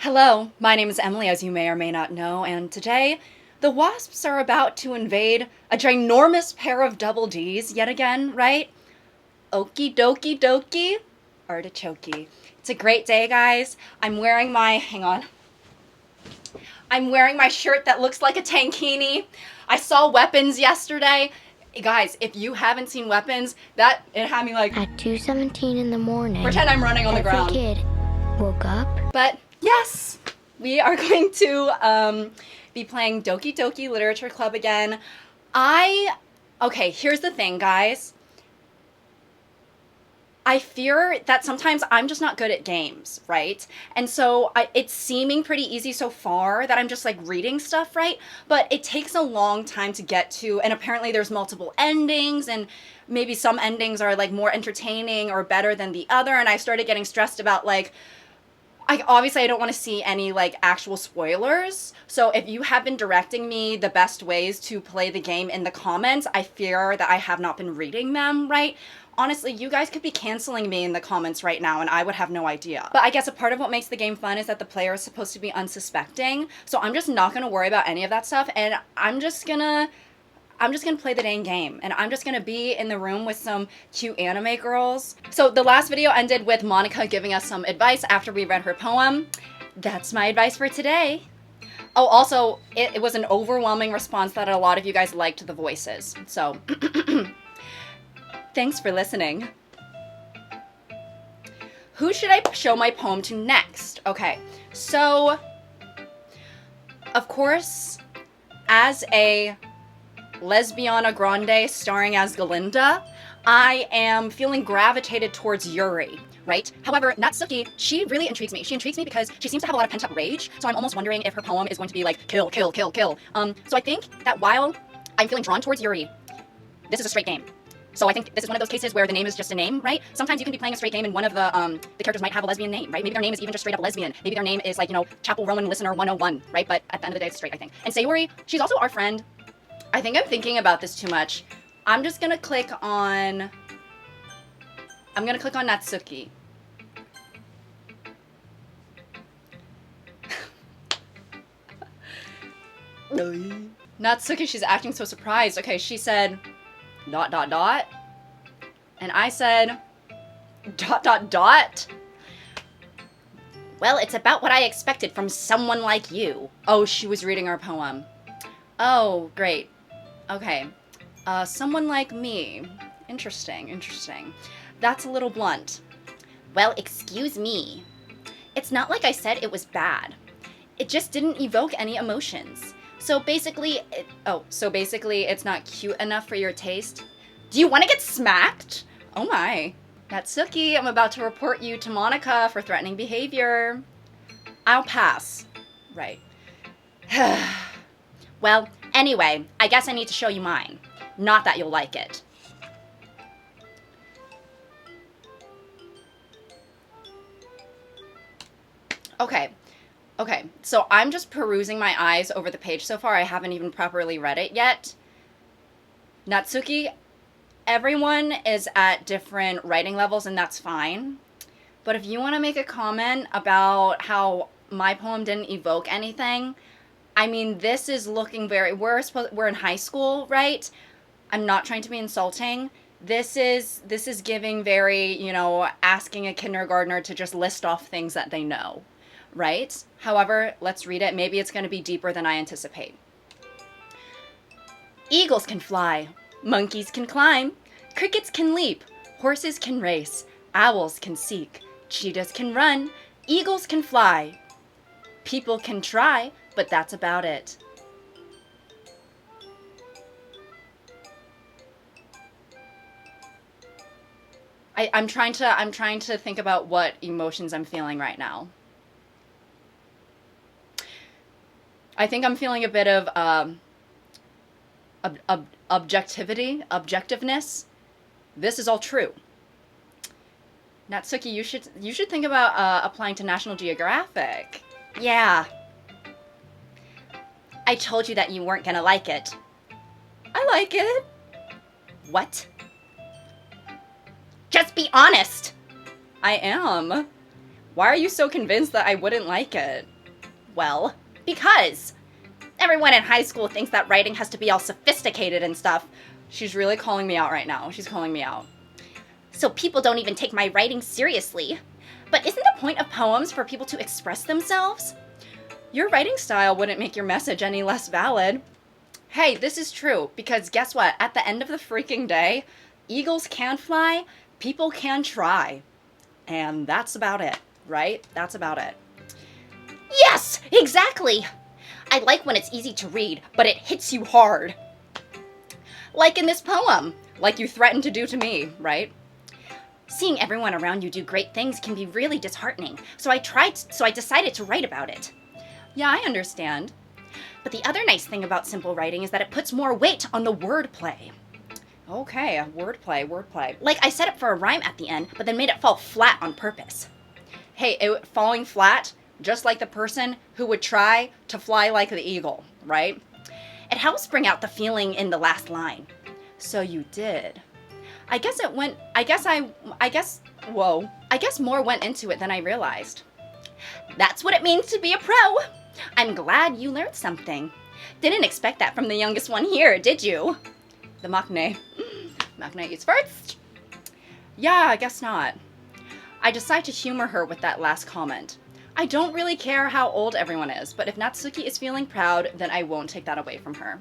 Hello, my name is Emily, as you may or may not know, and today the wasps are about to invade a ginormous pair of double Ds yet again, right? Okie dokie dokie, artichokey. It's a great day, guys. Hang on. I'm wearing my shirt that looks like a tankini. I saw Weapons yesterday. Guys, if you haven't seen Weapons, it had me like, At 2:17 in the morning, pretend I'm running on the ground. Every kid woke up. But yes, we are going to be playing Doki Doki Literature Club again. Okay, here's the thing, guys. I fear that sometimes I'm just not good at games, right? And so it's seeming pretty easy so far that I'm just like reading stuff, right? But it takes a long time to get to, and apparently there's multiple endings, and maybe some endings are like more entertaining or better than the other, and I started getting stressed about like, obviously I don't want to see any like actual spoilers. So if you have been directing me the best ways to play the game in the comments, I fear that I have not been reading them, right? Honestly, you guys could be canceling me in the comments right now and I would have no idea. But I guess a part of what makes the game fun is that the player is supposed to be unsuspecting. So I'm just not going to worry about any of that stuff, and I'm just gonna play the dang game, and I'm just gonna be in the room with some cute anime girls. So the last video ended with Monika giving us some advice after we read her poem. That's my advice for today. Oh, also, it was an overwhelming response that a lot of you guys liked the voices. So, thanks for listening. Who should I show my poem to next? Okay, so, of course, as a Lesbiana Grande starring as Galinda, I am feeling gravitated towards Yuri, right? However, Natsuki, she really intrigues me. She intrigues me because she seems to have a lot of pent-up rage, so I'm almost wondering if her poem is going to be like, kill, kill, kill, kill. So I think that while I'm feeling drawn towards Yuri, this is a straight game. So I think this is one of those cases where the name is just a name, right? Sometimes you can be playing a straight game and one of the characters might have a lesbian name, right? Maybe their name is even just straight up lesbian. Maybe their name is like, Chapel Roman Listener 101, right? But at the end of the day, it's straight, I think. And Sayori, she's also our friend. I think I'm thinking about this too much. I'm gonna click on Natsuki. Natsuki, she's acting so surprised. Okay, she said, ... And I said, ... Well, it's about what I expected from someone like you. Oh, she was reading our poem. Oh, great. Okay. Someone like me. Interesting. That's a little blunt. Well, excuse me. It's not like I said it was bad. It just didn't evoke any emotions. So basically, it's not cute enough for your taste? Do you want to get smacked? Oh my. Natsuki, I'm about to report you to Monika for threatening behavior. I'll pass. Right. Well, anyway, I guess I need to show you mine. Not that you'll like it. Okay, so I'm just perusing my eyes over the page so far. I haven't even properly read it yet. Natsuki, everyone is at different writing levels, and that's fine. But if you want to make a comment about how my poem didn't evoke anything, I mean, this is looking very... We're in high school, right? I'm not trying to be insulting. This is giving very, asking a kindergartner to just list off things that they know, right? However, let's read it. Maybe it's going to be deeper than I anticipate. Eagles can fly. Monkeys can climb. Crickets can leap. Horses can race. Owls can seek. Cheetahs can run. Eagles can fly. People can try, but that's about it. I'm trying to think about what emotions I'm feeling right now. I think I'm feeling a bit of objectiveness. This is all true. Natsuki, you should think about applying to National Geographic. Yeah. I told you that you weren't gonna like it. I like it. What? Just be honest. I am. Why are you so convinced that I wouldn't like it? Well, because everyone in high school thinks that writing has to be all sophisticated and stuff. She's really calling me out right now. She's calling me out. So people don't even take my writing seriously. But isn't the point of poems for people to express themselves? Your writing style wouldn't make your message any less valid. Hey, this is true, because guess what? At the end of the freaking day, eagles can fly, people can try. And that's about it, right? That's about it. Yes, exactly! I like when it's easy to read, but it hits you hard. Like in this poem, like you threatened to do to me, right? Seeing everyone around you do great things can be really disheartening, so I decided to write about it. Yeah, I understand. But the other nice thing about simple writing is that it puts more weight on the wordplay. Okay, wordplay. Like I set it for a rhyme at the end, but then made it fall flat on purpose. Hey, falling flat, just like the person who would try to fly like the eagle, right? It helps bring out the feeling in the last line. So you did. I guess more went into it than I realized. That's what it means to be a pro. I'm glad you learned something. Didn't expect that from the youngest one here, did you? The maknae. Maknae eats first. Yeah, I guess not. I decide to humor her with that last comment. I don't really care how old everyone is, but if Natsuki is feeling proud, then I won't take that away from her.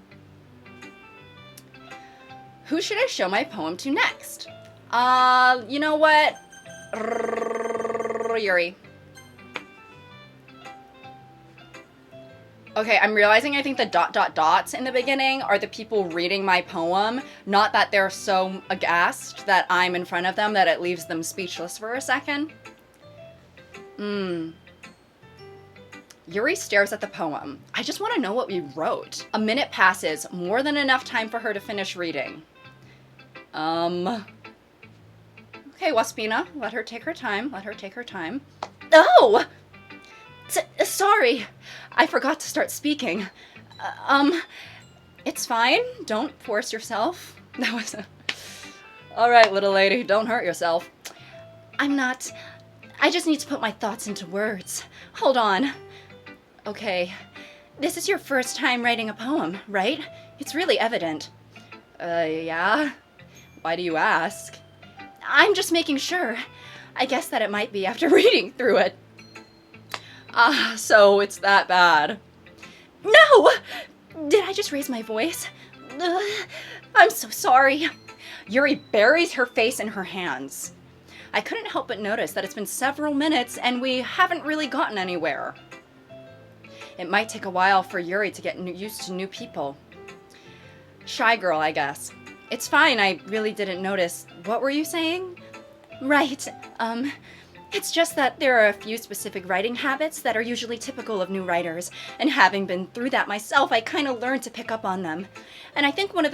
Who should I show my poem to next? You know what? Yuri. Okay, I'm realizing I think the ... dots in the beginning are the people reading my poem, not that they're so aghast that I'm in front of them that it leaves them speechless for a second. Yuri stares at the poem. I just want to know what we wrote. A minute passes, more than enough time for her to finish reading. Okay, Waspina, let her take her time. Oh! Sorry, I forgot to start speaking. It's fine. Don't force yourself. That was all right, little lady, don't hurt yourself. I just need to put my thoughts into words. Hold on. Okay, this is your first time writing a poem, right? It's really evident. Yeah? Why do you ask? I'm just making sure. I guess that it might be after reading through it. So it's that bad. No! Did I just raise my voice? Ugh, I'm so sorry. Yuri buries her face in her hands. I couldn't help but notice that it's been several minutes and we haven't really gotten anywhere. It might take a while for Yuri to get used to new people. Shy girl, I guess. It's fine, I really didn't notice. What were you saying? Right, it's just that there are a few specific writing habits that are usually typical of new writers, and having been through that myself, I kind of learned to pick up on them. And I think the most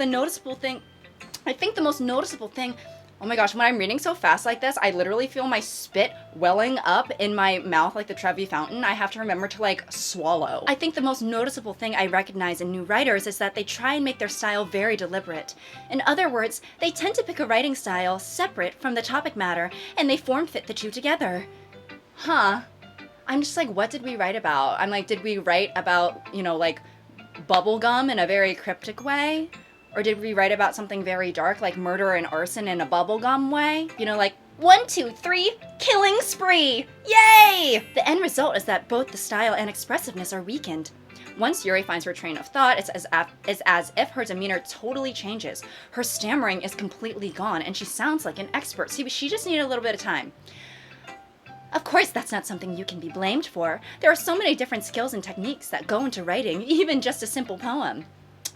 noticeable thing, oh my gosh, when I'm reading so fast like this, I literally feel my spit welling up in my mouth like the Trevi Fountain. I have to remember to swallow. I think the most noticeable thing I recognize in new writers is that they try and make their style very deliberate. In other words, they tend to pick a writing style separate from the topic matter, and they form fit the two together. Huh. I'm just like, what did we write about? I'm like, did we write about, bubblegum in a very cryptic way? Or did we write about something very dark, like murder and arson in a bubblegum way? 1, 2, 3, killing spree! Yay! The end result is that both the style and expressiveness are weakened. Once Yuri finds her train of thought, it's as if her demeanor totally changes. Her stammering is completely gone, and she sounds like an expert. See, she just needed a little bit of time. Of course, that's not something you can be blamed for. There are so many different skills and techniques that go into writing, even just a simple poem.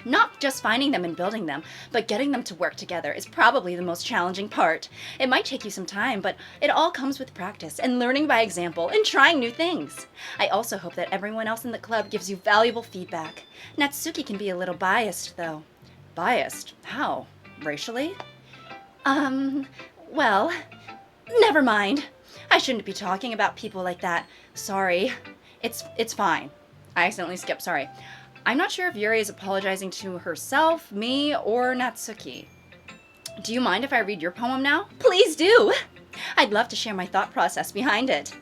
Not just finding them and building them, but getting them to work together is probably the most challenging part. It might take you some time, but it all comes with practice and learning by example and trying new things. I also hope that everyone else in the club gives you valuable feedback. Natsuki can be a little biased, though. Biased? How? Racially? Well, never mind. I shouldn't be talking about people like that. Sorry. It's fine. I accidentally skipped, sorry. I'm not sure if Yuri is apologizing to herself, me, or Natsuki. Do you mind if I read your poem now? Please do! I'd love to share my thought process behind it.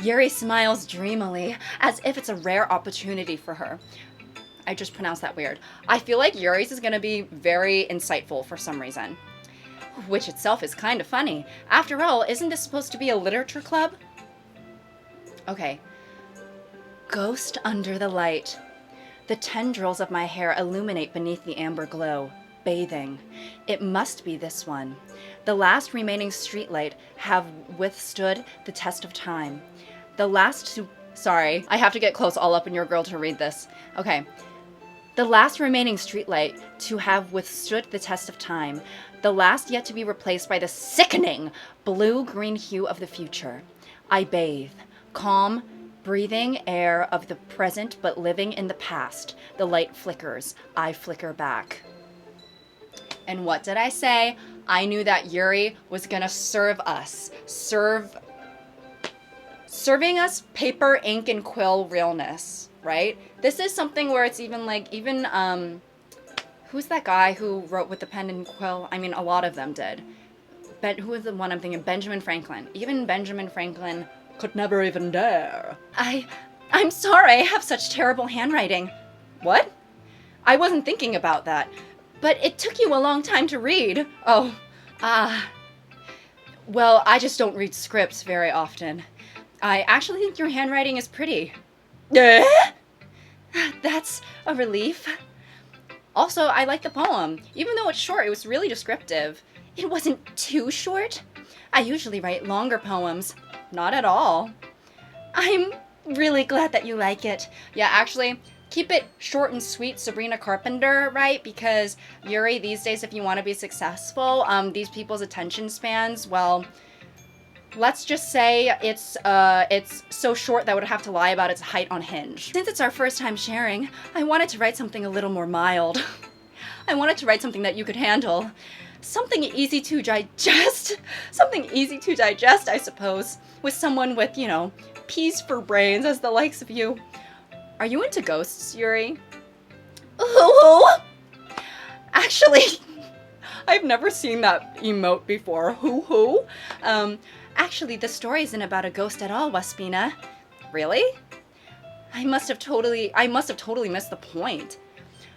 Yuri smiles dreamily, as if it's a rare opportunity for her. I just pronounced that weird. I feel like Yuri's is gonna be very insightful for some reason. Which itself is kind of funny. After all, isn't this supposed to be a literature club? Okay. Ghost under the light. The tendrils of my hair illuminate beneath the amber glow. Bathing. It must be this one. The last remaining streetlight have withstood the test of time. The last to... Sorry, I have to get close all up in your girl to read this. Okay. The last remaining streetlight to have withstood the test of time. The last yet to be replaced by the sickening blue-green hue of the future. I bathe. Calm, breathing air of the present but living in the past. The light flickers. I flicker back. And what did I say? I knew that Yuri was gonna serve us. Serving us paper, ink, and quill realness, right? This is something where it's even like, who's that guy who wrote with the pen and quill? I mean, a lot of them did. Who is the one I'm thinking? Benjamin Franklin. Even Benjamin Franklin could never even dare. I'm sorry, I have such terrible handwriting. What? I wasn't thinking about that. But it took you a long time to read. Oh, well, I just don't read scripts very often. I actually think your handwriting is pretty. That's a relief. Also, I like the poem. Even though it's short, it was really descriptive. It wasn't too short. I usually write longer poems. Not at all. I'm really glad that you like it. Yeah, actually, keep it short and sweet, Sabrina Carpenter, right? Because Yuri, these days, if you want to be successful, these people's attention spans, well, let's just say it's so short that I would have to lie about its height on Hinge. Since it's our first time sharing, I wanted to write something a little more mild. I wanted to write something that you could handle. Something easy to digest. Something easy to digest, I suppose. With someone with, you know, peas for brains as the likes of you. Are you into ghosts, Yuri? Ooh! Actually, I've never seen that emote before. Hoo-hoo. Actually, the story isn't about a ghost at all, Waspina. Really? I must have totally missed the point.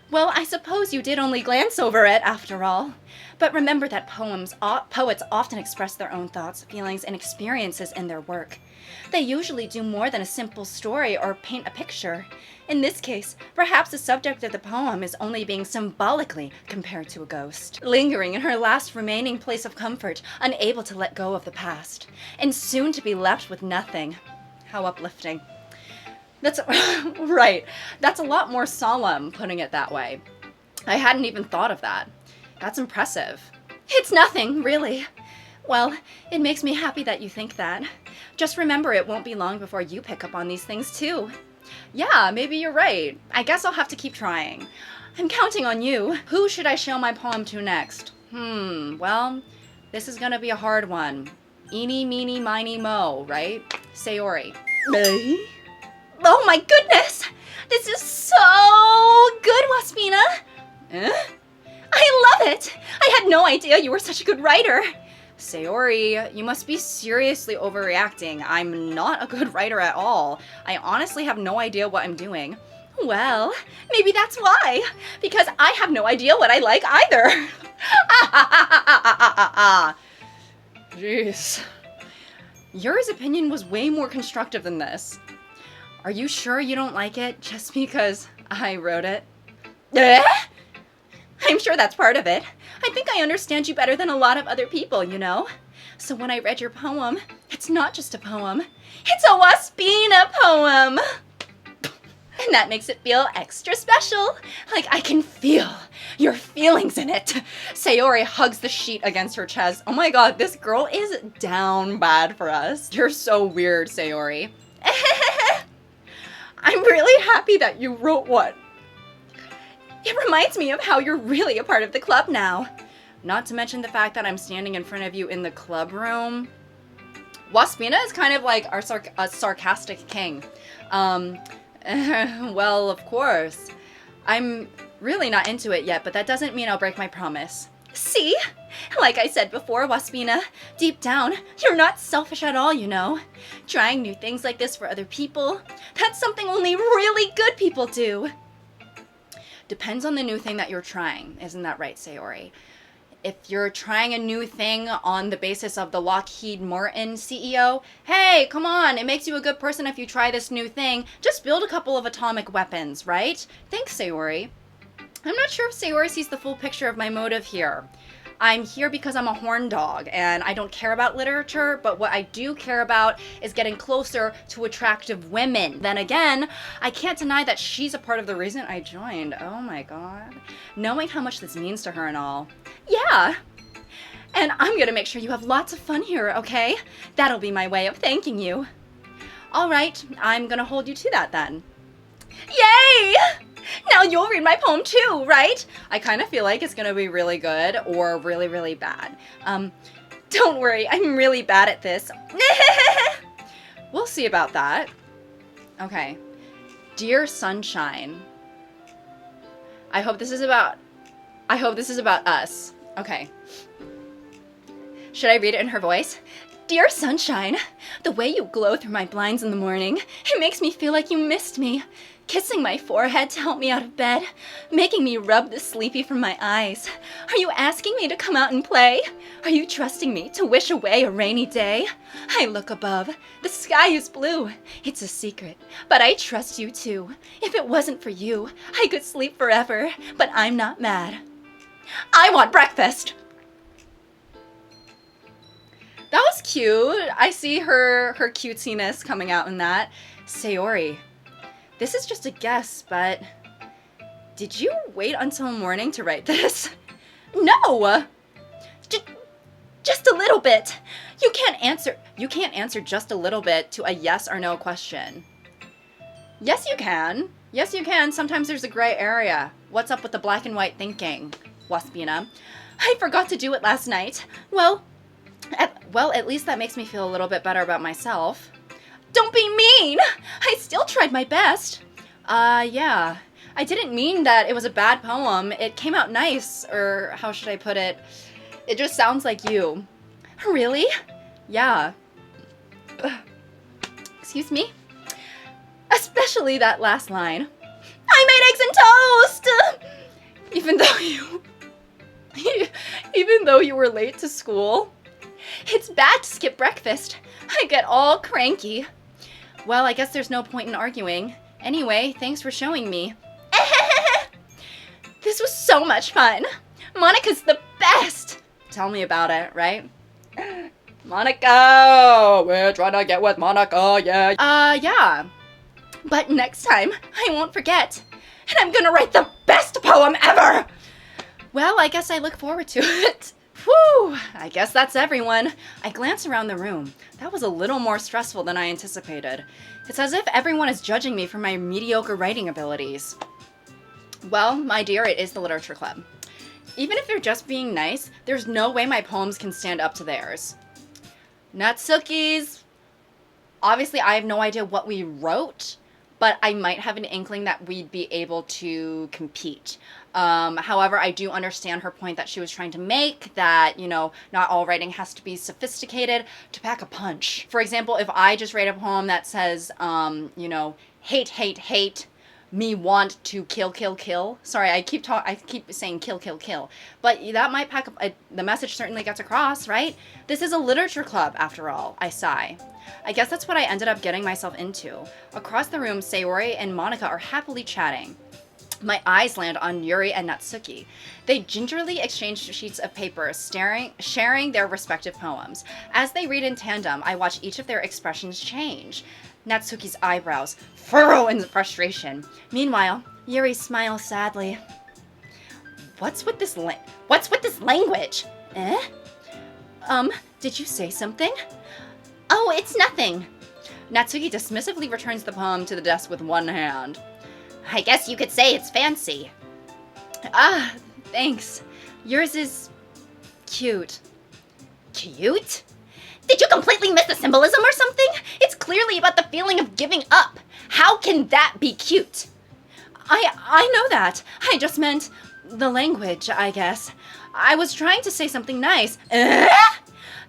Well, I suppose you did only glance over it, after all. But remember that poets often express their own thoughts, feelings, and experiences in their work. They usually do more than a simple story or paint a picture. In this case, perhaps the subject of the poem is only being symbolically compared to a ghost, lingering in her last remaining place of comfort, unable to let go of the past, and soon to be left with nothing. How uplifting. That's right. That's a lot more solemn, putting it that way. I hadn't even thought of that. That's impressive. It's nothing, really. Well, it makes me happy that you think that. Just remember it won't be long before you pick up on these things too. Yeah, maybe you're right. I guess I'll have to keep trying. I'm counting on you. Who should I show my poem to next? Well, this is gonna be a hard one. Eeny, meeny, miny, mo, right? Sayori. Oh my goodness! This is so good, Waspina! I love it! I had no idea you were such a good writer. Sayori, you must be seriously overreacting. I'm not a good writer at all. I honestly have no idea what I'm doing. Well, maybe that's why. Because I have no idea what I like either. Jeez. Yuri's opinion was way more constructive than this. Are you sure you don't like it just because I wrote it? I'm sure that's part of it. I think I understand you better than a lot of other people, you know? So when I read your poem, it's not just a poem. It's a Waspina poem! And that makes it feel extra special. Like I can feel your feelings in it. Sayori hugs the sheet against her chest. Oh my god, this girl is down bad for us. You're so weird, Sayori. I'm really happy that you wrote one. It reminds me of how you're really a part of the club now. Not to mention the fact that I'm standing in front of you in the club room. Waspina is kind of like a sarcastic king. Well, of course. I'm really not into it yet, but that doesn't mean I'll break my promise. See? Like I said before, Waspina, deep down, you're not selfish at all, you know. Trying new things like this for other people, that's something only really good people do. Depends on the new thing that you're trying, isn't that right, Sayori? If you're trying a new thing on the basis of the Lockheed Martin CEO, hey, come on, it makes you a good person if you try this new thing. Just build a couple of atomic weapons, right? Thanks, Sayori. I'm not sure if Sayori sees the full picture of my motive here. I'm here because I'm a horn dog, and I don't care about literature, but what I do care about is getting closer to attractive women. Then again, I can't deny that she's a part of the reason I joined. Oh my god. Knowing how much this means to her and all. Yeah. And I'm gonna make sure you have lots of fun here, okay? That'll be my way of thanking you. Alright, I'm gonna hold you to that then. Yay! Now you'll read my poem too, right? I kind of feel like it's gonna be really good or really, really bad. Don't worry, I'm really bad at this. We'll see about that. Okay. Dear Sunshine. I hope this is about us. Okay. Should I read it in her voice? Dear Sunshine, the way you glow through my blinds in the morning, it makes me feel like you missed me. Kissing my forehead to help me out of bed, making me rub the sleepy from my eyes. Are you asking me to come out and play? Are you trusting me to wish away a rainy day? I look above. The sky is blue. It's a secret, but I trust you too. If it wasn't for you, I could sleep forever, but I'm not mad. I want breakfast! That was cute. I see her cutesiness coming out in that. Sayori. This is just a guess, but did you wait until morning to write this? No! Just a little bit. You can't answer just a little bit to a yes or no question. Yes, you can. Yes, you can. Sometimes there's a gray area. What's up with the black and white thinking, Waspina? I forgot to do it last night. Well, at least that makes me feel a little bit better about myself. Don't be mean! I still tried my best. Yeah. I didn't mean that it was a bad poem. It came out nice, or how should I put it? It just sounds like you. Really? Yeah. Excuse me? Especially that last line. I made eggs and toast! Even though you were late to school. It's bad to skip breakfast. I get all cranky. Well, I guess there's no point in arguing. Anyway, thanks for showing me. This was so much fun. Monika's the best. Tell me about it, right? Monika! We're trying to get with Monika, yeah. Yeah. But next time, I won't forget. And I'm gonna write the best poem ever! Well, I guess I look forward to it. Whew, I guess that's everyone. I glance around the room. That was a little more stressful than I anticipated. It's as if everyone is judging me for my mediocre writing abilities. Well, my dear, it is the literature club. Even if they're just being nice, there's no way my poems can stand up to theirs. Natsuki's. Obviously, I have no idea what we wrote, but I might have an inkling that we'd be able to compete. However, I do understand her point that she was trying to make, that, you know, not all writing has to be sophisticated to pack a punch. For example, if I just write a poem that says, you know, hate, hate, hate, me want to kill, kill, kill. Sorry, I keep saying kill, kill, kill. But that might pack up, the message certainly gets across, right? This is a literature club, after all, I sigh. I guess that's what I ended up getting myself into. Across the room, Sayori and Monika are happily chatting. My eyes land on Yuri and Natsuki. They gingerly exchange sheets of paper, sharing their respective poems. As they read in tandem, I watch each of their expressions change. Natsuki's eyebrows furrow in frustration. Meanwhile, Yuri smiles sadly. What's with this language? Eh? Did you say something? Oh, it's nothing. Natsuki dismissively returns the poem to the desk with one hand. I guess you could say it's fancy. Ah, thanks. Yours is cute. Cute? Did you completely miss the symbolism or something? It's clearly about the feeling of giving up. How can that be cute? I know that. I just meant the language, I guess. I was trying to say something nice.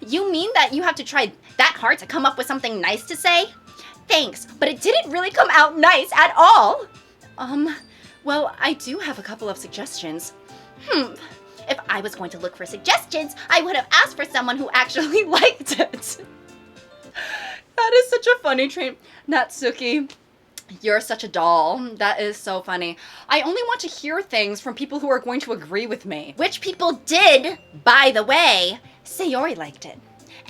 You mean that you have to try that hard to come up with something nice to say? Thanks, but it didn't really come out nice at all. Well, I do have a couple of suggestions. If I was going to look for suggestions, I would have asked for someone who actually liked it. That is such a funny trait. Natsuki, you're such a doll. That is so funny. I only want to hear things from people who are going to agree with me. Which people did, by the way. Sayori liked it.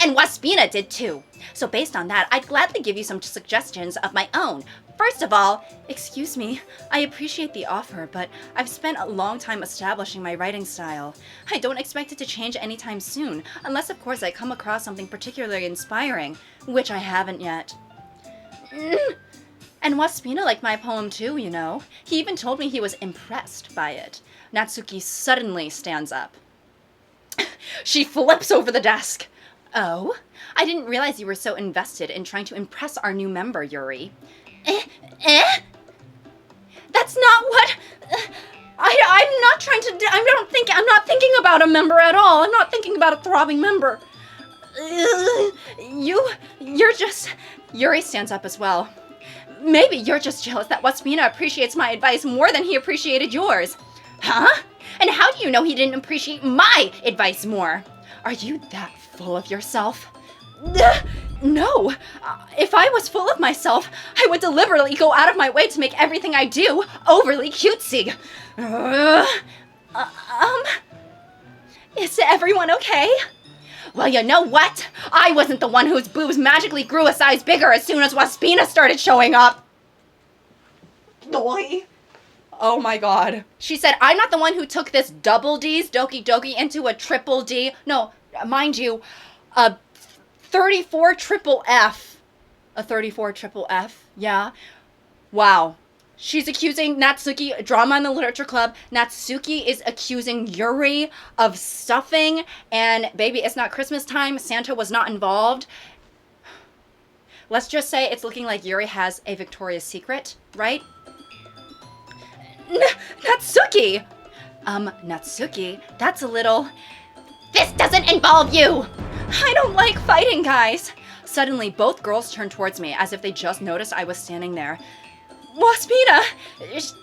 And Waspina did too. So based on that, I'd gladly give you some suggestions of my own. First of all, excuse me, I appreciate the offer, but I've spent a long time establishing my writing style. I don't expect it to change anytime soon, unless of course I come across something particularly inspiring, which I haven't yet. And Waspina liked my poem too, you know. He even told me he was impressed by it. Natsuki suddenly stands up. She flips over the desk. Oh? I didn't realize you were so invested in trying to impress our new member, Yuri. That's not what... I'm not trying to... I'm not thinking about a member at all. I'm not thinking about a throbbing member. You're just... Yuri stands up as well. Maybe you're just jealous that Waspina appreciates my advice more than he appreciated yours. Huh? And how do you know he didn't appreciate my advice more? Are you that full of yourself? No. If I was full of myself, I would deliberately go out of my way to make everything I do overly cutesy. Is everyone okay? Well, you know what? I wasn't the one whose boobs magically grew a size bigger as soon as Waspina started showing up. Boy. Oh my god. She said, I'm not the one who took this double D's, Doki Doki, into a triple D. No, mind you, a 34 triple F. A 34 triple F, yeah. Wow. She's accusing Natsuki, drama in the literature club. Natsuki is accusing Yuri of stuffing, and baby, it's not Christmas time. Santa was not involved. Let's just say it's looking like Yuri has a Victoria's Secret, right? Natsuki! Natsuki, that's a little... This doesn't involve you! I don't like fighting, guys! Suddenly, both girls turned towards me as if they just noticed I was standing there. Waspina!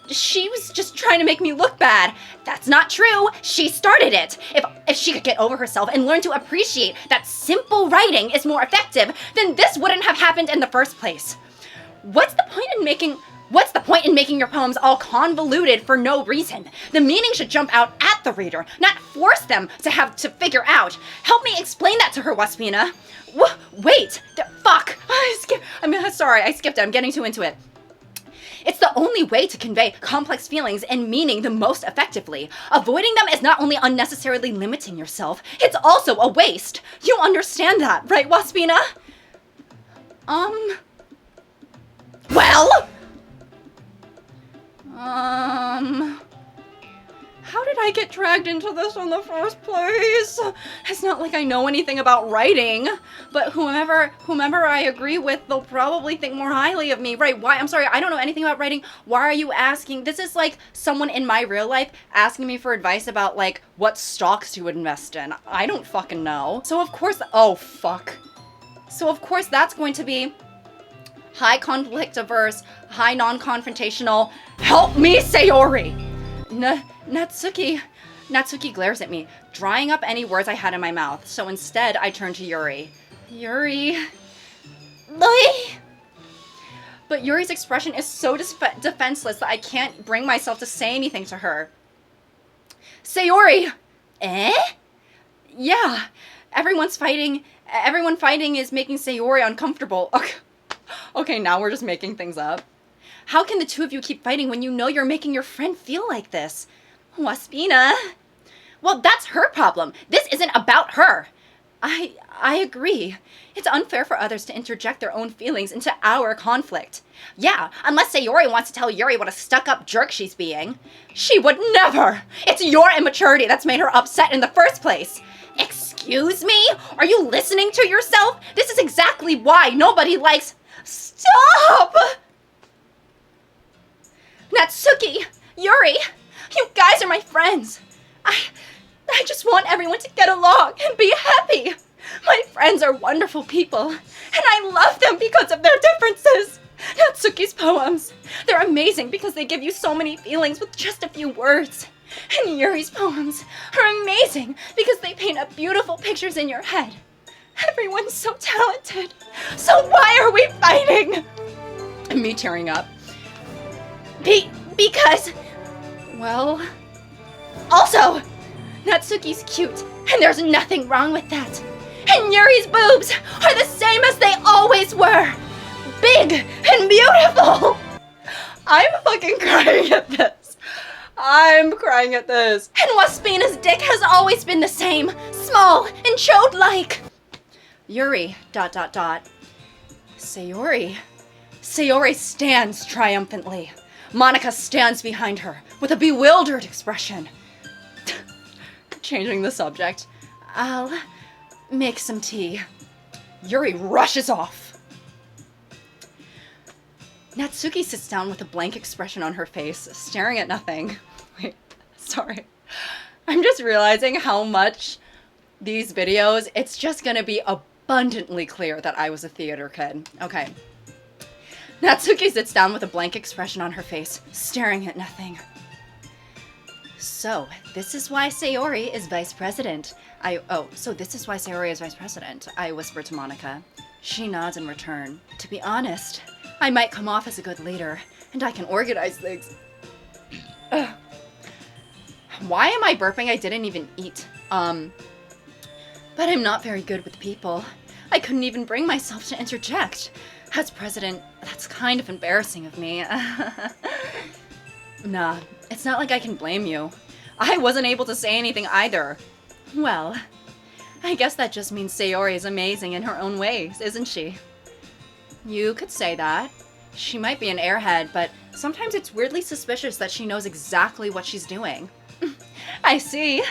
She was just trying to make me look bad. That's not true! She started it! If she could get over herself and learn to appreciate that simple writing is more effective, then this wouldn't have happened in the first place. What's the point in making your poems all convoluted for no reason? The meaning should jump out at the reader, not force them to have to figure out. Help me explain that to her, Waspina. Wait! Fuck! Sorry, I skipped it. I'm getting too into it. It's the only way to convey complex feelings and meaning the most effectively. Avoiding them is not only unnecessarily limiting yourself, it's also a waste. You understand that, right, Waspina? Well? How did I get dragged into this in the first place? It's not like I know anything about writing, but whomever I agree with, they'll probably think more highly of me, right? Why? I'm sorry, I don't know anything about writing. Why are you asking? This is like someone in my real life asking me for advice about like what stocks to invest in. I don't fucking know. So of course, oh fuck. So of course that's going to be high conflict averse, high non-confrontational. Help me, Sayori! Natsuki glares at me, drying up any words I had in my mouth. So instead, I turn to Yuri. Yuri. But Yuri's expression is so defenseless that I can't bring myself to say anything to her. Sayori! Yeah. Everyone fighting is making Sayori uncomfortable. Okay, now we're just making things up. How can the two of you keep fighting when you know you're making your friend feel like this? Waspina. Well, that's her problem. This isn't about her. I agree. It's unfair for others to interject their own feelings into our conflict. Yeah, unless Sayori wants to tell Yuri what a stuck-up jerk she's being. She would never! It's your immaturity that's made her upset in the first place. Excuse me? Are you listening to yourself? This is exactly why nobody likes... Stop! Natsuki! Yuri! You guys are my friends! I just want everyone to get along and be happy. My friends are wonderful people, and I love them because of their differences. Natsuki's poems, they're amazing because they give you so many feelings with just a few words. And Yuri's poems are amazing because they paint up beautiful pictures in your head. Everyone's so talented. So why are we fighting? And me tearing up. Because... Well... Also, Natsuki's cute, and there's nothing wrong with that. And Yuri's boobs are the same as they always were. Big and beautiful. I'm fucking crying at this. I'm crying at this. And Waspina's dick has always been the same. Small and chode-like. Yuri, ... Sayori. Sayori stands triumphantly. Monika stands behind her with a bewildered expression. Changing the subject. I'll make some tea. Yuri rushes off. Natsuki sits down with a blank expression on her face, staring at nothing. Wait, sorry. I'm just realizing how much these videos, it's just gonna be abundantly clear that I was a theater kid. Okay. Natsuki sits down with a blank expression on her face, staring at nothing. So, this is why Sayori is vice president. This is why Sayori is vice president, I whisper to Monika. She nods in return. To be honest, I might come off as a good leader, and I can organize things. Why am I burping? I didn't even eat. But I'm not very good with people. I couldn't even bring myself to interject. As president, that's kind of embarrassing of me. Nah, it's not like I can blame you. I wasn't able to say anything either. Well, I guess that just means Sayori is amazing in her own ways, isn't she? You could say that. She might be an airhead, but sometimes it's weirdly suspicious that she knows exactly what she's doing. I see.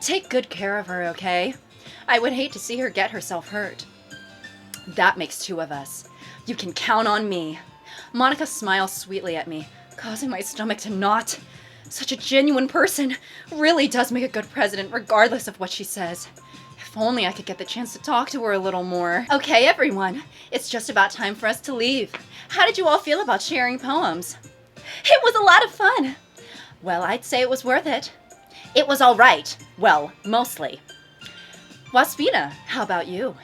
Take good care of her, okay? I would hate to see her get herself hurt. That makes two of us. You can count on me. Monika smiles sweetly at me, causing my stomach to knot. Such a genuine person really does make a good president regardless of what she says. If only I could get the chance to talk to her a little more. Okay, everyone. It's just about time for us to leave. How did you all feel about sharing poems? It was a lot of fun. Well, I'd say it was worth it. It was all right. Well, mostly. Waspina, how about you?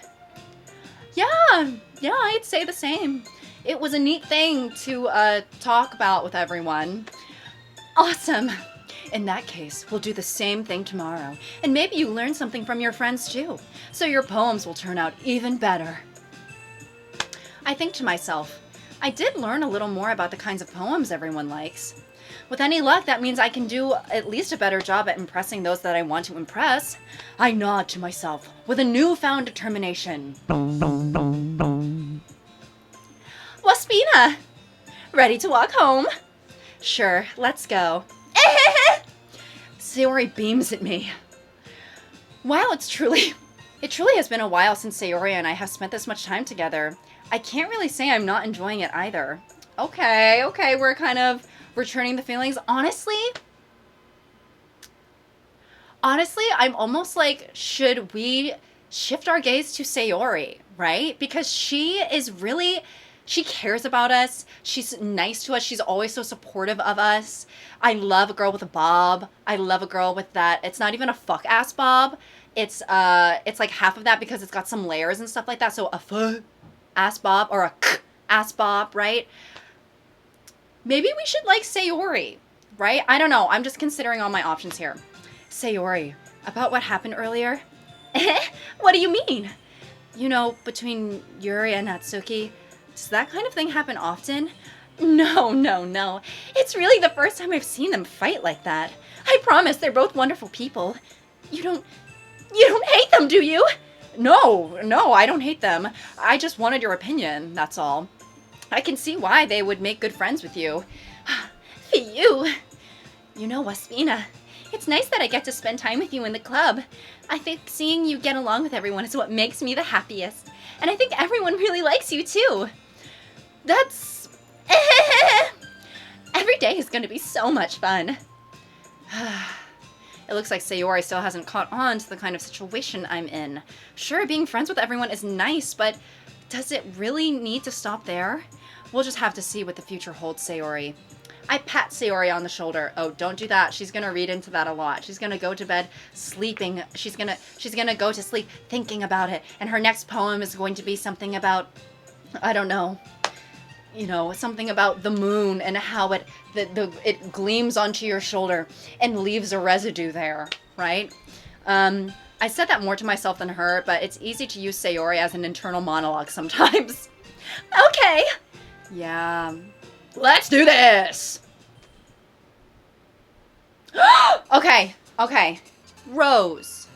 Yeah, I'd say the same. It was a neat thing to talk about with everyone. Awesome. In that case, we'll do the same thing tomorrow. And maybe you learn something from your friends too. So your poems will turn out even better. I think to myself, I did learn a little more about the kinds of poems everyone likes. With any luck, that means I can do at least a better job at impressing those that I want to impress. I nod to myself with a newfound determination. Waspina! Ready to walk home? Sure, let's go. Sayori beams at me. While it truly has been a while since Sayori and I have spent this much time together, I can't really say I'm not enjoying it either. Okay, we're kind of returning the feelings. Honestly, I'm almost like, should we shift our gaze to Sayori, right? Because she cares about us. She's nice to us. She's always so supportive of us. I love a girl with a bob. I love a girl with that. It's not even a fuck ass bob. It's like half of that because it's got some layers and stuff like that. So a fuck ass bob or a k ass bob, right? Maybe we should like Sayori, right? I don't know. I'm just considering all my options here. Sayori, about what happened earlier? What do you mean? You know, between Yuri and Natsuki, does that kind of thing happen often? No. It's really the first time I've seen them fight like that. I promise they're both wonderful people. You don't hate them, do you? No, I don't hate them. I just wanted your opinion, that's all. I can see why they would make good friends with you. You know, Waspina, it's nice that I get to spend time with you in the club. I think seeing you get along with everyone is what makes me the happiest. And I think everyone really likes you too. That's... Every day is going to be so much fun. It looks like Sayori still hasn't caught on to the kind of situation I'm in. Sure, being friends with everyone is nice, but does it really need to stop there? We'll just have to see what the future holds, Sayori. I pat Sayori on the shoulder. Oh, don't do that. She's gonna read into that a lot. She's gonna go to bed sleeping. She's gonna go to sleep thinking about it. And her next poem is going to be something about, I don't know, you know, something about the moon and how it gleams onto your shoulder and leaves a residue there, right? I said that more to myself than her, but it's easy to use Sayori as an internal monologue sometimes. Okay. Yeah. Let's do this! Okay. Rose.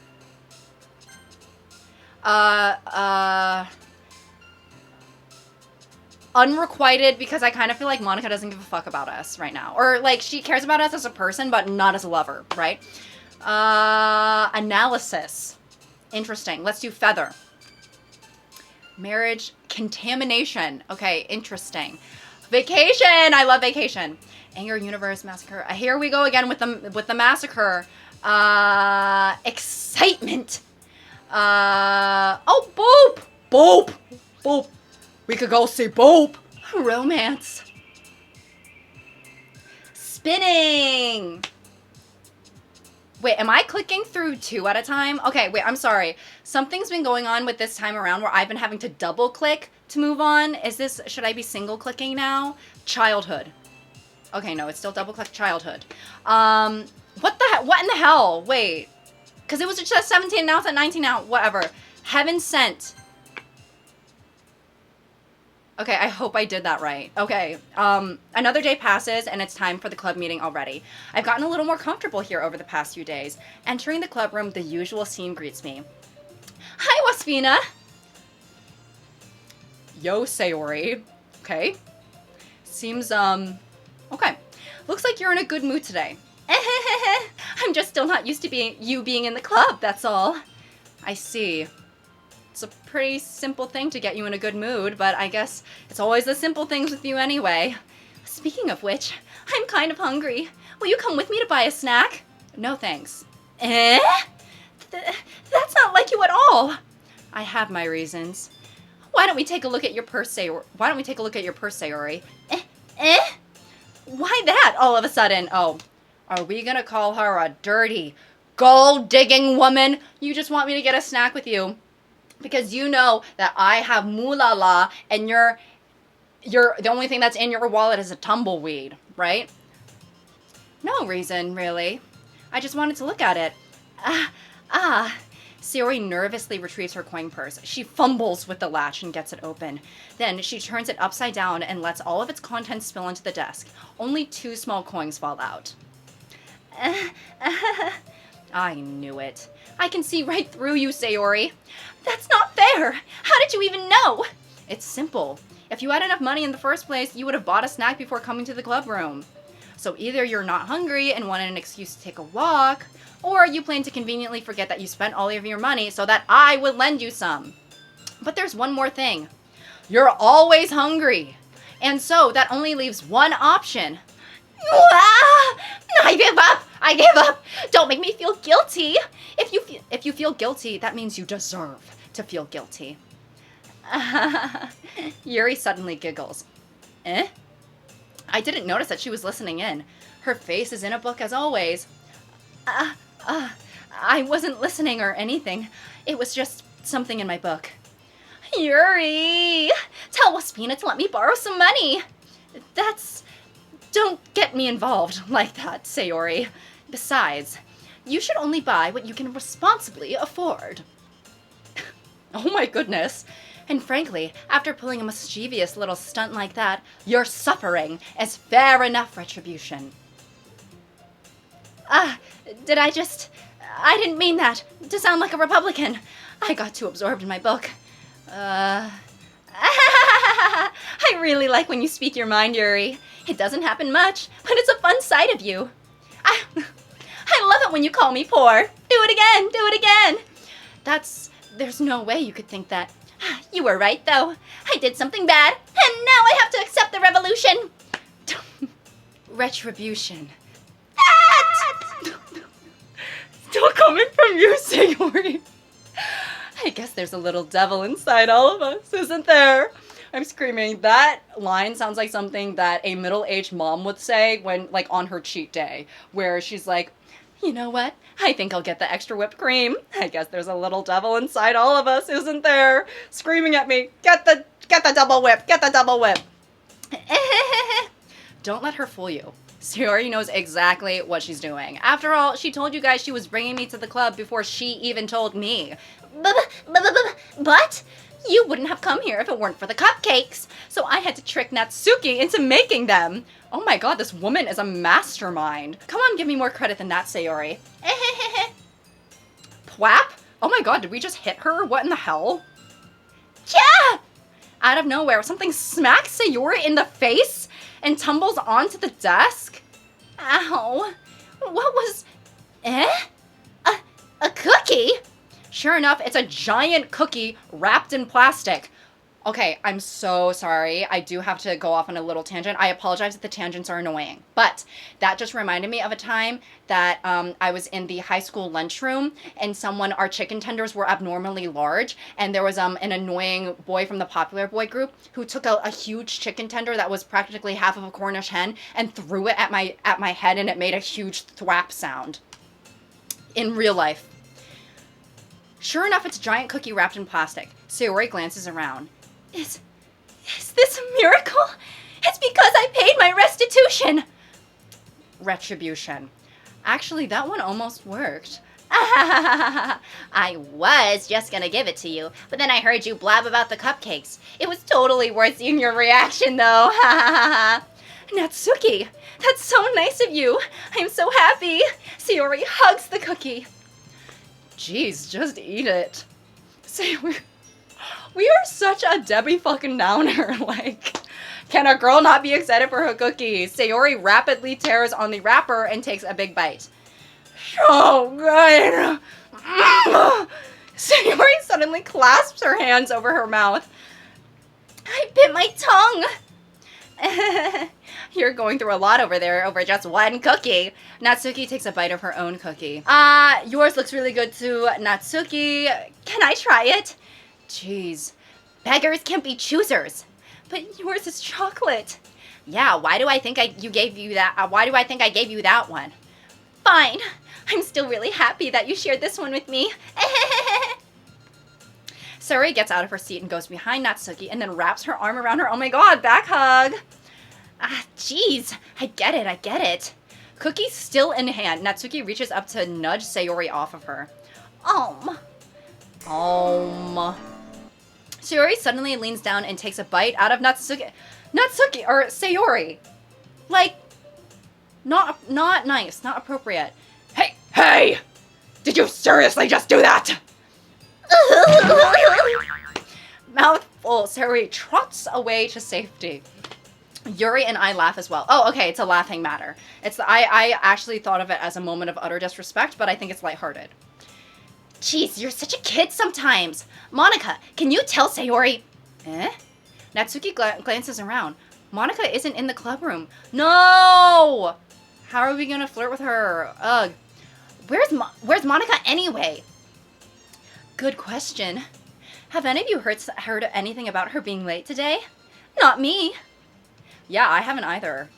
Unrequited, because I kind of feel like Monika doesn't give a fuck about us right now. Or, like, she cares about us as a person, but not as a lover, right? Analysis. Interesting. Let's do feather. Marriage. Contamination. Okay, interesting. Vacation. I love vacation. Anger, universe, massacre. Here we go again with the massacre. Excitement. Oh, boop. We could go see boop. Romance. Spinning. Wait, am I clicking through 2 at a time? Okay, wait, I'm sorry. Something's been going on with this time around where I've been having to double click to move on. Should I be single clicking now? Childhood. Okay, no, it's still double click childhood. What in the hell? Wait. Because it was just 17, now it's at 19 now. Whatever. Heaven sent. Okay, I hope I did that right. Okay, another day passes and it's time for the club meeting already. I've gotten a little more comfortable here over the past few days. Entering the club room, the usual scene greets me. Hi, Waspina! Yo, Sayori. Okay. Seems, okay. Looks like you're in a good mood today. I'm just still not used to you being in the club, that's all. I see. It's a pretty simple thing to get you in a good mood, but I guess it's always the simple things with you anyway. Speaking of which, I'm kind of hungry. Will you come with me to buy a snack? No thanks. That's not like you at all. I have my reasons. Why don't we take a look at your purse, Sayori? Why that all of a sudden? Oh, are we gonna call her a dirty, gold-digging woman? You just want me to get a snack with you. Because you know that I have moolala and you're the only thing that's in your wallet is a tumbleweed, right? No reason, really. I just wanted to look at it. Sayori nervously retrieves her coin purse. She fumbles with the latch and gets it open. Then she turns it upside down and lets all of its contents spill onto the desk. Only 2 small coins fall out. I knew it. I can see right through you, Sayori. That's not fair. How did you even know? It's simple. If you had enough money in the first place, you would have bought a snack before coming to the club room. So either you're not hungry and wanted an excuse to take a walk, or you plan to conveniently forget that you spent all of your money so that I would lend you some. But there's one more thing. You're always hungry. And so that only leaves one option. I give up. Don't make me feel guilty. If you feel guilty, that means you deserve to feel guilty. Yuri suddenly giggles. I didn't notice that she was listening in. Her face is in a book as always. I wasn't listening or anything. It was just something in my book. Yuri! Tell Waspina to let me borrow some money. Don't get me involved like that, Sayori. Besides, you should only buy what you can responsibly afford. Oh my goodness. And frankly, after pulling a mischievous little stunt like that, your suffering is fair enough retribution. I didn't mean that to sound like a Republican. I got too absorbed in my book. I really like when you speak your mind, Yuri. It doesn't happen much, but it's a fun side of you. I love it when you call me poor. Do it again. There's no way you could think that. You were right, though. I did something bad, and now I have to accept the revolution. Retribution. still coming from you, Sayori. I guess there's a little devil inside all of us, isn't there? I'm screaming. That line sounds like something that a middle-aged mom would say when, like, on her cheat day, where she's like, you know what? I think I'll get the extra whipped cream. I guess there's a little devil inside all of us, isn't there? Screaming at me, get the double whip, get the double whip. Don't let her fool you. Sayori knows exactly what she's doing. After all, she told you guys she was bringing me to the club before she even told me. But you wouldn't have come here if it weren't for the cupcakes. So I had to trick Natsuki into making them. Oh my god, this woman is a mastermind. Come on, give me more credit than that, Sayori. Pwap? Oh my god, did we just hit her? What in the hell? Yeah! Out of nowhere, something smacks Sayori in the face and tumbles onto the desk. Ow. What was... A cookie? Sure enough, it's a giant cookie wrapped in plastic. Okay, I'm so sorry. I do have to go off on a little tangent. I apologize if the tangents are annoying. But that just reminded me of a time that I was in the high school lunchroom and our chicken tenders were abnormally large. And there was an annoying boy from the popular boy group who took a huge chicken tender that was practically half of a Cornish hen and threw it at my head, and it made a huge thwap sound. In real life. Sure enough, it's a giant cookie wrapped in plastic. Sayori glances around. Is this a miracle? It's because I paid my restitution. Retribution. Actually, that one almost worked. I was just gonna give it to you, but then I heard you blab about the cupcakes. It was totally worth seeing your reaction, though. Natsuki, that's so nice of you. I'm so happy. Sayori hugs the cookie. Jeez, just eat it. Sayori... We are such a Debbie fucking Downer. Like, can a girl not be excited for her cookie? Sayori rapidly tears on the wrapper and takes a big bite. So good. Sayori suddenly clasps her hands over her mouth. I bit my tongue. You're going through a lot over there over just one cookie. Natsuki takes a bite of her own cookie. Yours looks really good too, Natsuki. Can I try it? Jeez. Beggars can't be choosers. But yours is chocolate. Yeah, why do I think I gave you that one? Fine. I'm still really happy that you shared this one with me. Sayori gets out of her seat and goes behind Natsuki and then wraps her arm around her. Oh my god, back hug. Jeez. I get it. Cookie still in hand. Natsuki reaches up to nudge Sayori off of her. Sayori suddenly leans down and takes a bite out of Sayori. Like, not nice, not appropriate. Hey! Did you seriously just do that? Mouthful, Sayori trots away to safety. Yuri and I laugh as well. Oh, okay, it's a laughing matter. I actually thought of it as a moment of utter disrespect, but I think it's lighthearted. Jeez, you're such a kid sometimes. Monika, can you tell Sayori? Natsuki glances around. Monika isn't in the clubroom. No! How are we gonna flirt with her? Ugh. Where's Monika anyway? Good question. Have any of you heard anything about her being late today? Not me. Yeah, I haven't either.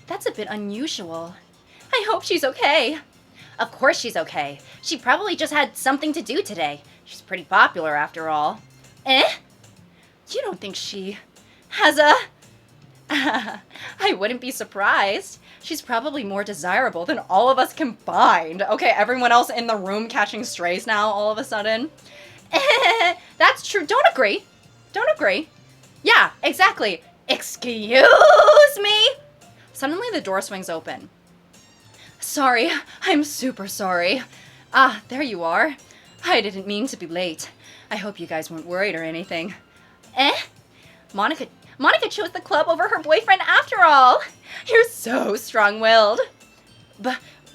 That's a bit unusual. I hope she's okay. Of course she's okay. She probably just had something to do today. She's pretty popular after all. You don't think she has a... I wouldn't be surprised. She's probably more desirable than all of us combined. Okay, everyone else in the room catching strays now all of a sudden. That's true. Don't agree. Yeah, exactly. Excuse me? Suddenly the door swings open. Sorry, I'm super sorry. There you are. I didn't mean to be late. I hope you guys weren't worried or anything. Monika chose the club over her boyfriend after all. You're so strong-willed.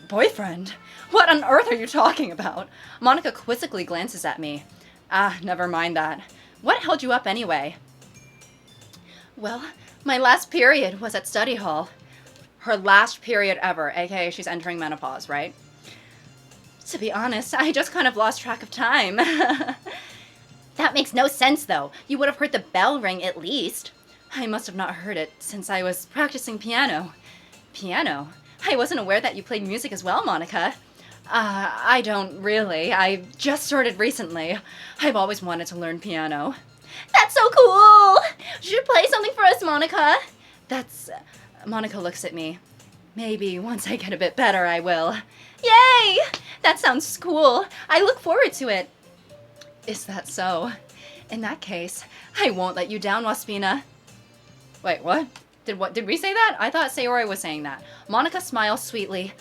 Boyfriend? What on earth are you talking about? Monika quizzically glances at me. Never mind that. What held you up anyway? Well, my last period was at study hall. Her last period ever, aka she's entering menopause, right? To be honest, I just kind of lost track of time. That makes no sense, though. You would have heard the bell ring at least. I must have not heard it since I was practicing piano. Piano? I wasn't aware that you played music as well, Monika. I don't really. I just started recently. I've always wanted to learn piano. That's so cool! Should you play something for us, Monika? Monika looks at me. Maybe once I get a bit better, I will. Yay! That sounds cool. I look forward to it. Is that so? In that case, I won't let you down, Waspina. Wait, what? Did we say that? I thought Sayori was saying that. Monika smiles sweetly.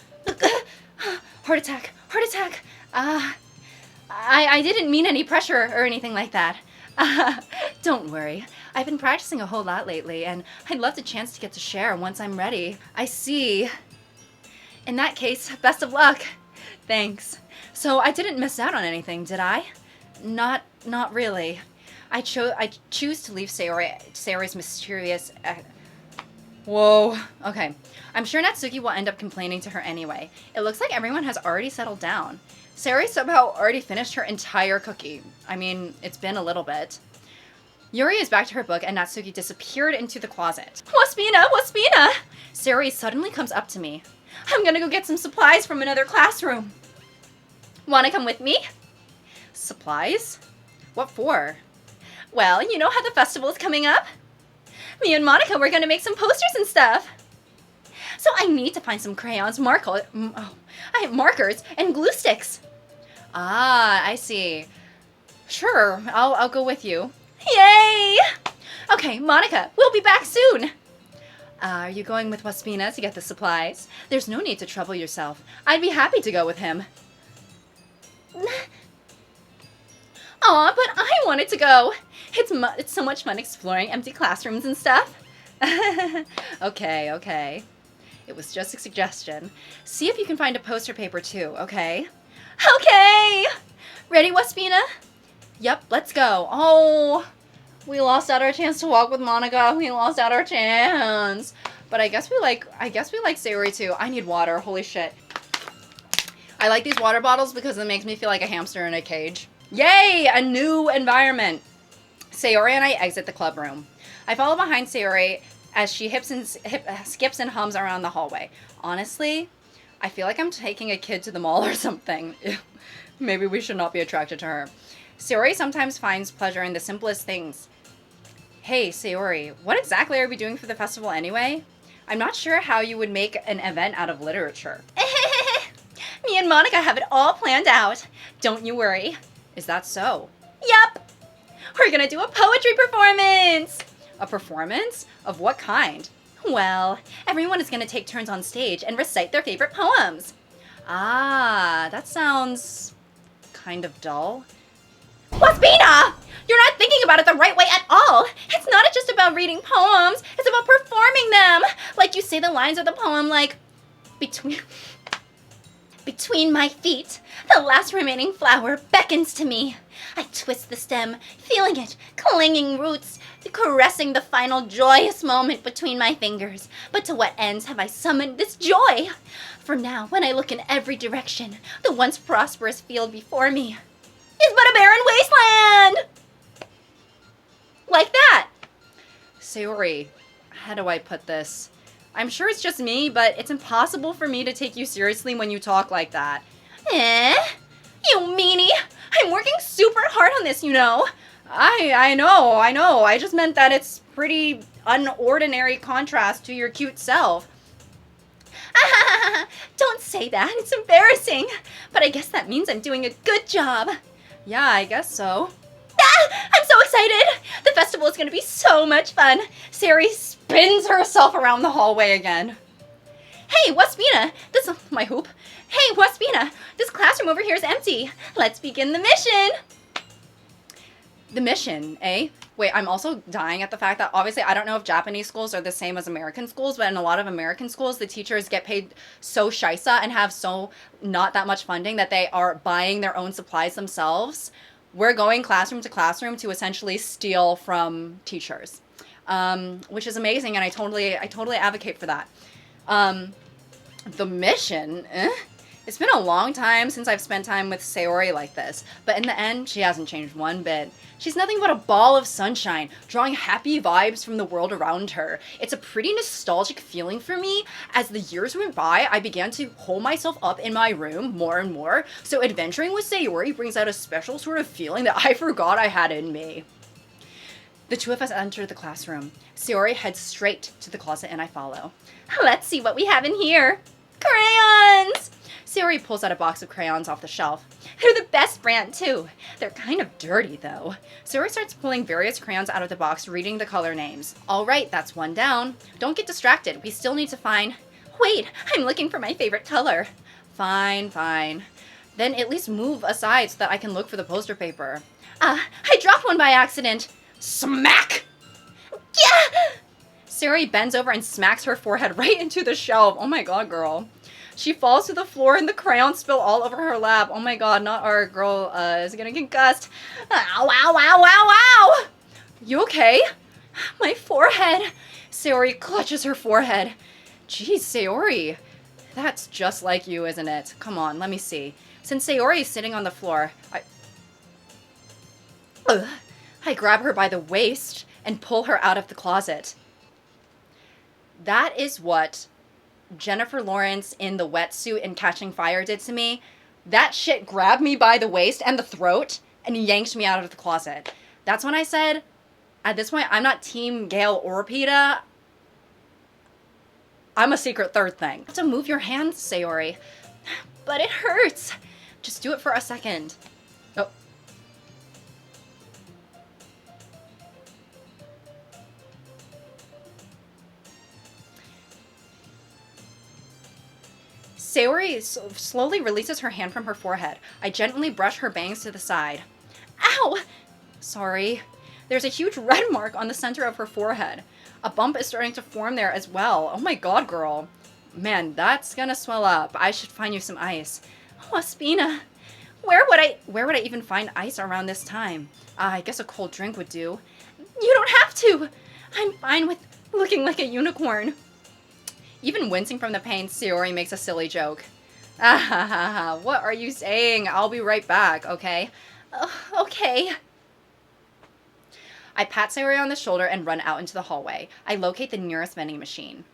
Heart attack! Heart attack! I didn't mean any pressure or anything like that. Don't worry. I've been practicing a whole lot lately, and I'd love the chance to get to share once I'm ready. I see. In that case, best of luck. Thanks. So I didn't miss out on anything, did I? Not really. I choose to leave Sayori's mysterious... Whoa. Okay. I'm sure Natsuki will end up complaining to her anyway. It looks like everyone has already settled down. Sayori somehow already finished her entire cookie. I mean, it's been a little bit. Yuri is back to her book and Natsuki disappeared into the closet. Waspina! Waspina! Sayori suddenly comes up to me. I'm gonna go get some supplies from another classroom. Wanna come with me? Supplies? What for? Well, you know how the festival is coming up? Me and Monika, we're gonna make some posters and stuff. So I need to find some crayons, markers, and glue sticks. Ah, I see. Sure, I'll go with you. Yay! Okay, Monika, we'll be back soon. Are you going with Waspina to get the supplies? There's no need to trouble yourself. I'd be happy to go with him. Aw, but I wanted to go. It's so much fun exploring empty classrooms and stuff. Okay. It was just a suggestion. See if you can find a poster paper too, okay? Okay! Ready, Waspina? Yep, let's go. Oh, we lost out our chance to walk with Monika. We lost out our chance. But I guess we like Sayori too. I need water. Holy shit. I like these water bottles because it makes me feel like a hamster in a cage. Yay! A new environment. Sayori and I exit the club room. I follow behind Sayori as she skips and hums around the hallway. Honestly, I feel like I'm taking a kid to the mall or something. Maybe we should not be attracted to her. Sayori sometimes finds pleasure in the simplest things. Hey, Sayori, what exactly are we doing for the festival anyway? I'm not sure how you would make an event out of literature. Me and Monika have it all planned out. Don't you worry. Is that so? Yep. We're gonna do a poetry performance. A performance? Of what kind? Well, everyone is gonna take turns on stage and recite their favorite poems. Ah, that sounds kind of dull. Waspina! You're not thinking about it the right way at all. It's not just about reading poems. It's about performing them. Like you say the lines of the poem like, Between my feet, the last remaining flower beckons to me. I twist the stem, feeling it, clinging roots, caressing the final joyous moment between my fingers. But to what ends have I summoned this joy? For now, when I look in every direction, the once prosperous field before me is but a barren wasteland! Like that. Sayori, how do I put this? I'm sure it's just me, but it's impossible for me to take you seriously when you talk like that. You meanie! I'm working super hard on this, you know. I know. I just meant that it's pretty unordinary contrast to your cute self. Don't say that. It's embarrassing. But I guess that means I'm doing a good job. Yeah, I guess so. I'm so excited! The festival is going to be so much fun. Sayori spins herself around the hallway again. Hey, Waspina! My hoop. Hey, Waspina! This classroom over here is empty. Let's begin the mission! The mission, eh? Wait, I'm also dying at the fact that obviously I don't know if Japanese schools are the same as American schools, but in a lot of American schools, the teachers get paid so shisa and have so not that much funding that they are buying their own supplies themselves. We're going classroom to classroom to essentially steal from teachers, which is amazing, and I totally advocate for that. The mission, It's been a long time since I've spent time with Sayori like this, but in the end, she hasn't changed one bit. She's nothing but a ball of sunshine, drawing happy vibes from the world around her. It's a pretty nostalgic feeling for me. As the years went by, I began to hole myself up in my room more and more, so adventuring with Sayori brings out a special sort of feeling that I forgot I had in me. The two of us enter the classroom. Sayori heads straight to the closet and I follow. Let's see what we have in here. Crayons! Sayori pulls out a box of crayons off the shelf. They're the best brand, too. They're kind of dirty, though. Sayori starts pulling various crayons out of the box, reading the color names. All right, that's one down. Don't get distracted. We still need to find... Wait, I'm looking for my favorite color. Fine, fine. Then at least move aside so that I can look for the poster paper. I dropped one by accident. Smack! Yeah! Sayori bends over and smacks her forehead right into the shelf. Oh my god, girl. She falls to the floor and the crayons spill all over her lap. Oh my god, not our girl is gonna concussed. Ow, ow, ow, ow, ow! You okay? My forehead. Sayori clutches her forehead. Jeez, Sayori. That's just like you, isn't it? Come on, let me see. Since Sayori is sitting on the floor, I grab her by the waist and pull her out of the closet. That is what Jennifer Lawrence in the wetsuit in Catching Fire did to me. That shit grabbed me by the waist and the throat and yanked me out of the closet. That's when I said, at this point, I'm not Team Gale or Peta. I'm a secret third thing. You have to move your hands, Sayori. But it hurts. Just do it for a second. Oh. Sayori slowly releases her hand from her forehead. I gently brush her bangs to the side. Ow! Sorry. There's a huge red mark on the center of her forehead. A bump is starting to form there as well. Oh my god, girl. Man, that's gonna swell up. I should find you some ice. Waspina, where would I even find ice around this time? I guess a cold drink would do. You don't have to! I'm fine with looking like a unicorn. Even wincing from the pain, Sayori makes a silly joke. Ah ha ha ha, what are you saying? I'll be right back, okay? Okay. I pat Sayori on the shoulder and run out into the hallway. I locate the nearest vending machine.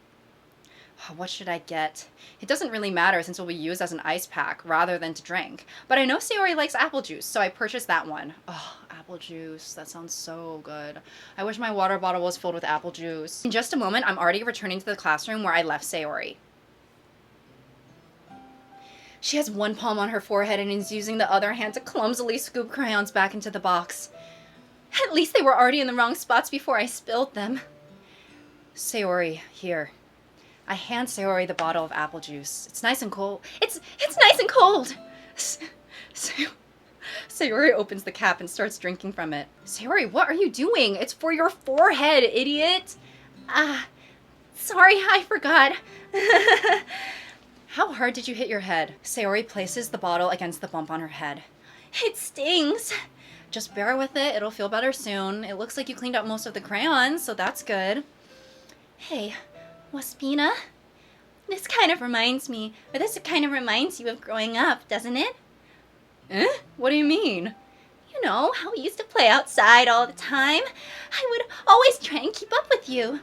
What should I get? It doesn't really matter since it will be used as an ice pack rather than to drink. But I know Sayori likes apple juice, so I purchased that one. Oh, apple juice. That sounds so good. I wish my water bottle was filled with apple juice. In just a moment, I'm already returning to the classroom where I left Sayori. She has one palm on her forehead and is using the other hand to clumsily scoop crayons back into the box. At least they were already in the wrong spots before I spilled them. Sayori, here. I hand Sayori the bottle of apple juice. It's nice and cold. It's nice and cold! Sayori opens the cap and starts drinking from it. Sayori, what are you doing? It's for your forehead, idiot! Sorry, I forgot. How hard did you hit your head? Sayori places the bottle against the bump on her head. It stings. Just bear with it. It'll feel better soon. It looks like you cleaned up most of the crayons, so that's good. Hey, Waspina? This kind of reminds you of growing up, doesn't it? Eh? What do you mean? You know, how we used to play outside all the time. I would always try and keep up with you.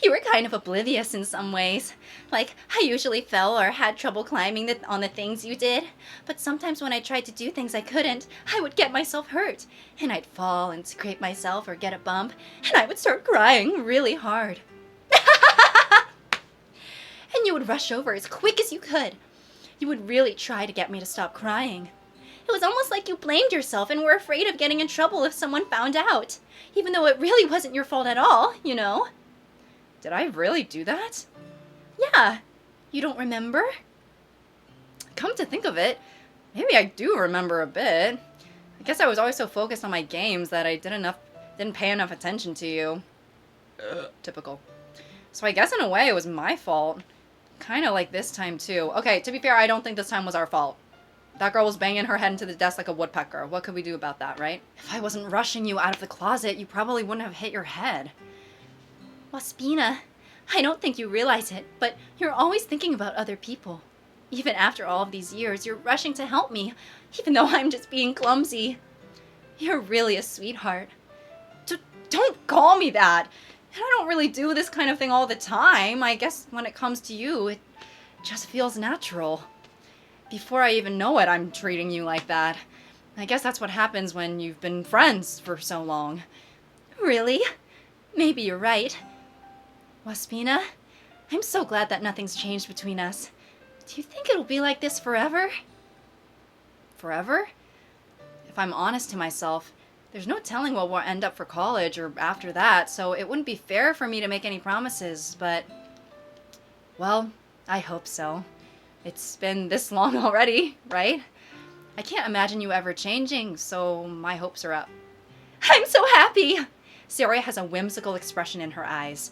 You were kind of oblivious in some ways. Like, I usually fell or had trouble climbing on the things you did. But sometimes when I tried to do things I couldn't, I would get myself hurt. And I'd fall and scrape myself or get a bump. And I would start crying really hard. And you would rush over as quick as you could. You would really try to get me to stop crying. It was almost like you blamed yourself and were afraid of getting in trouble if someone found out. Even though it really wasn't your fault at all, you know. Did I really do that? Yeah. You don't remember? Come to think of it, maybe I do remember a bit. I guess I was always so focused on my games that I didn't pay enough attention to you. Typical. So I guess in a way it was my fault. Kind of like this time too. Okay, to be fair, I don't think this time was our fault. That girl was banging her head into the desk like a woodpecker. What could we do about that, right? If I wasn't rushing you out of the closet, you probably wouldn't have hit your head. Waspina, I don't think you realize it, but you're always thinking about other people. Even after all of these years, you're rushing to help me, even though I'm just being clumsy. You're really a sweetheart. Don't call me that. And I don't really do this kind of thing all the time. I guess when it comes to you, it just feels natural. Before I even know it, I'm treating you like that. I guess that's what happens when you've been friends for so long. Really? Maybe you're right. Waspina, I'm so glad that nothing's changed between us. Do you think it'll be like this forever? Forever? If I'm honest to myself, there's no telling what we'll end up for college or after that, so it wouldn't be fair for me to make any promises, but... well, I hope so. It's been this long already, right? I can't imagine you ever changing, so my hopes are up. I'm so happy! Sayori has a whimsical expression in her eyes.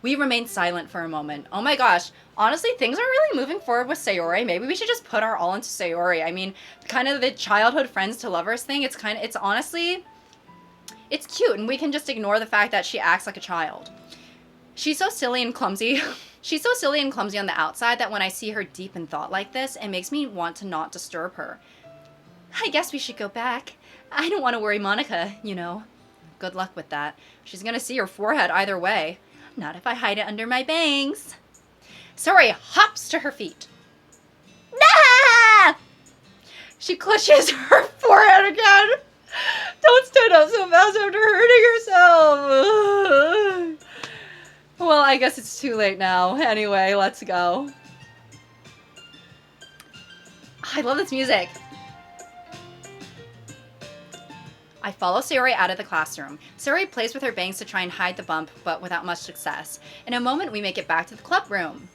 We remain silent for a moment. Oh my gosh, honestly, things are really moving forward with Sayori. Maybe we should just put our all into Sayori. I mean, kind of the childhood friends to lovers thing, it's honestly, it's cute, and we can just ignore the fact that she acts like a child. She's so silly and clumsy. She's so silly and clumsy on the outside that when I see her deep in thought like this, it makes me want to not disturb her. I guess we should go back. I don't want to worry Monika, you know. Good luck with that. She's gonna see your forehead either way. Not if I hide it under my bangs. Sayori hops to her feet. Ah! She clutches her forehead again. Don't stand up so fast after hurting yourself. Well, I guess it's too late now. Anyway, let's go. I love this music. I follow Sayori out of the classroom. Sayori plays with her bangs to try and hide the bump, but without much success. In a moment, we make it back to the club room.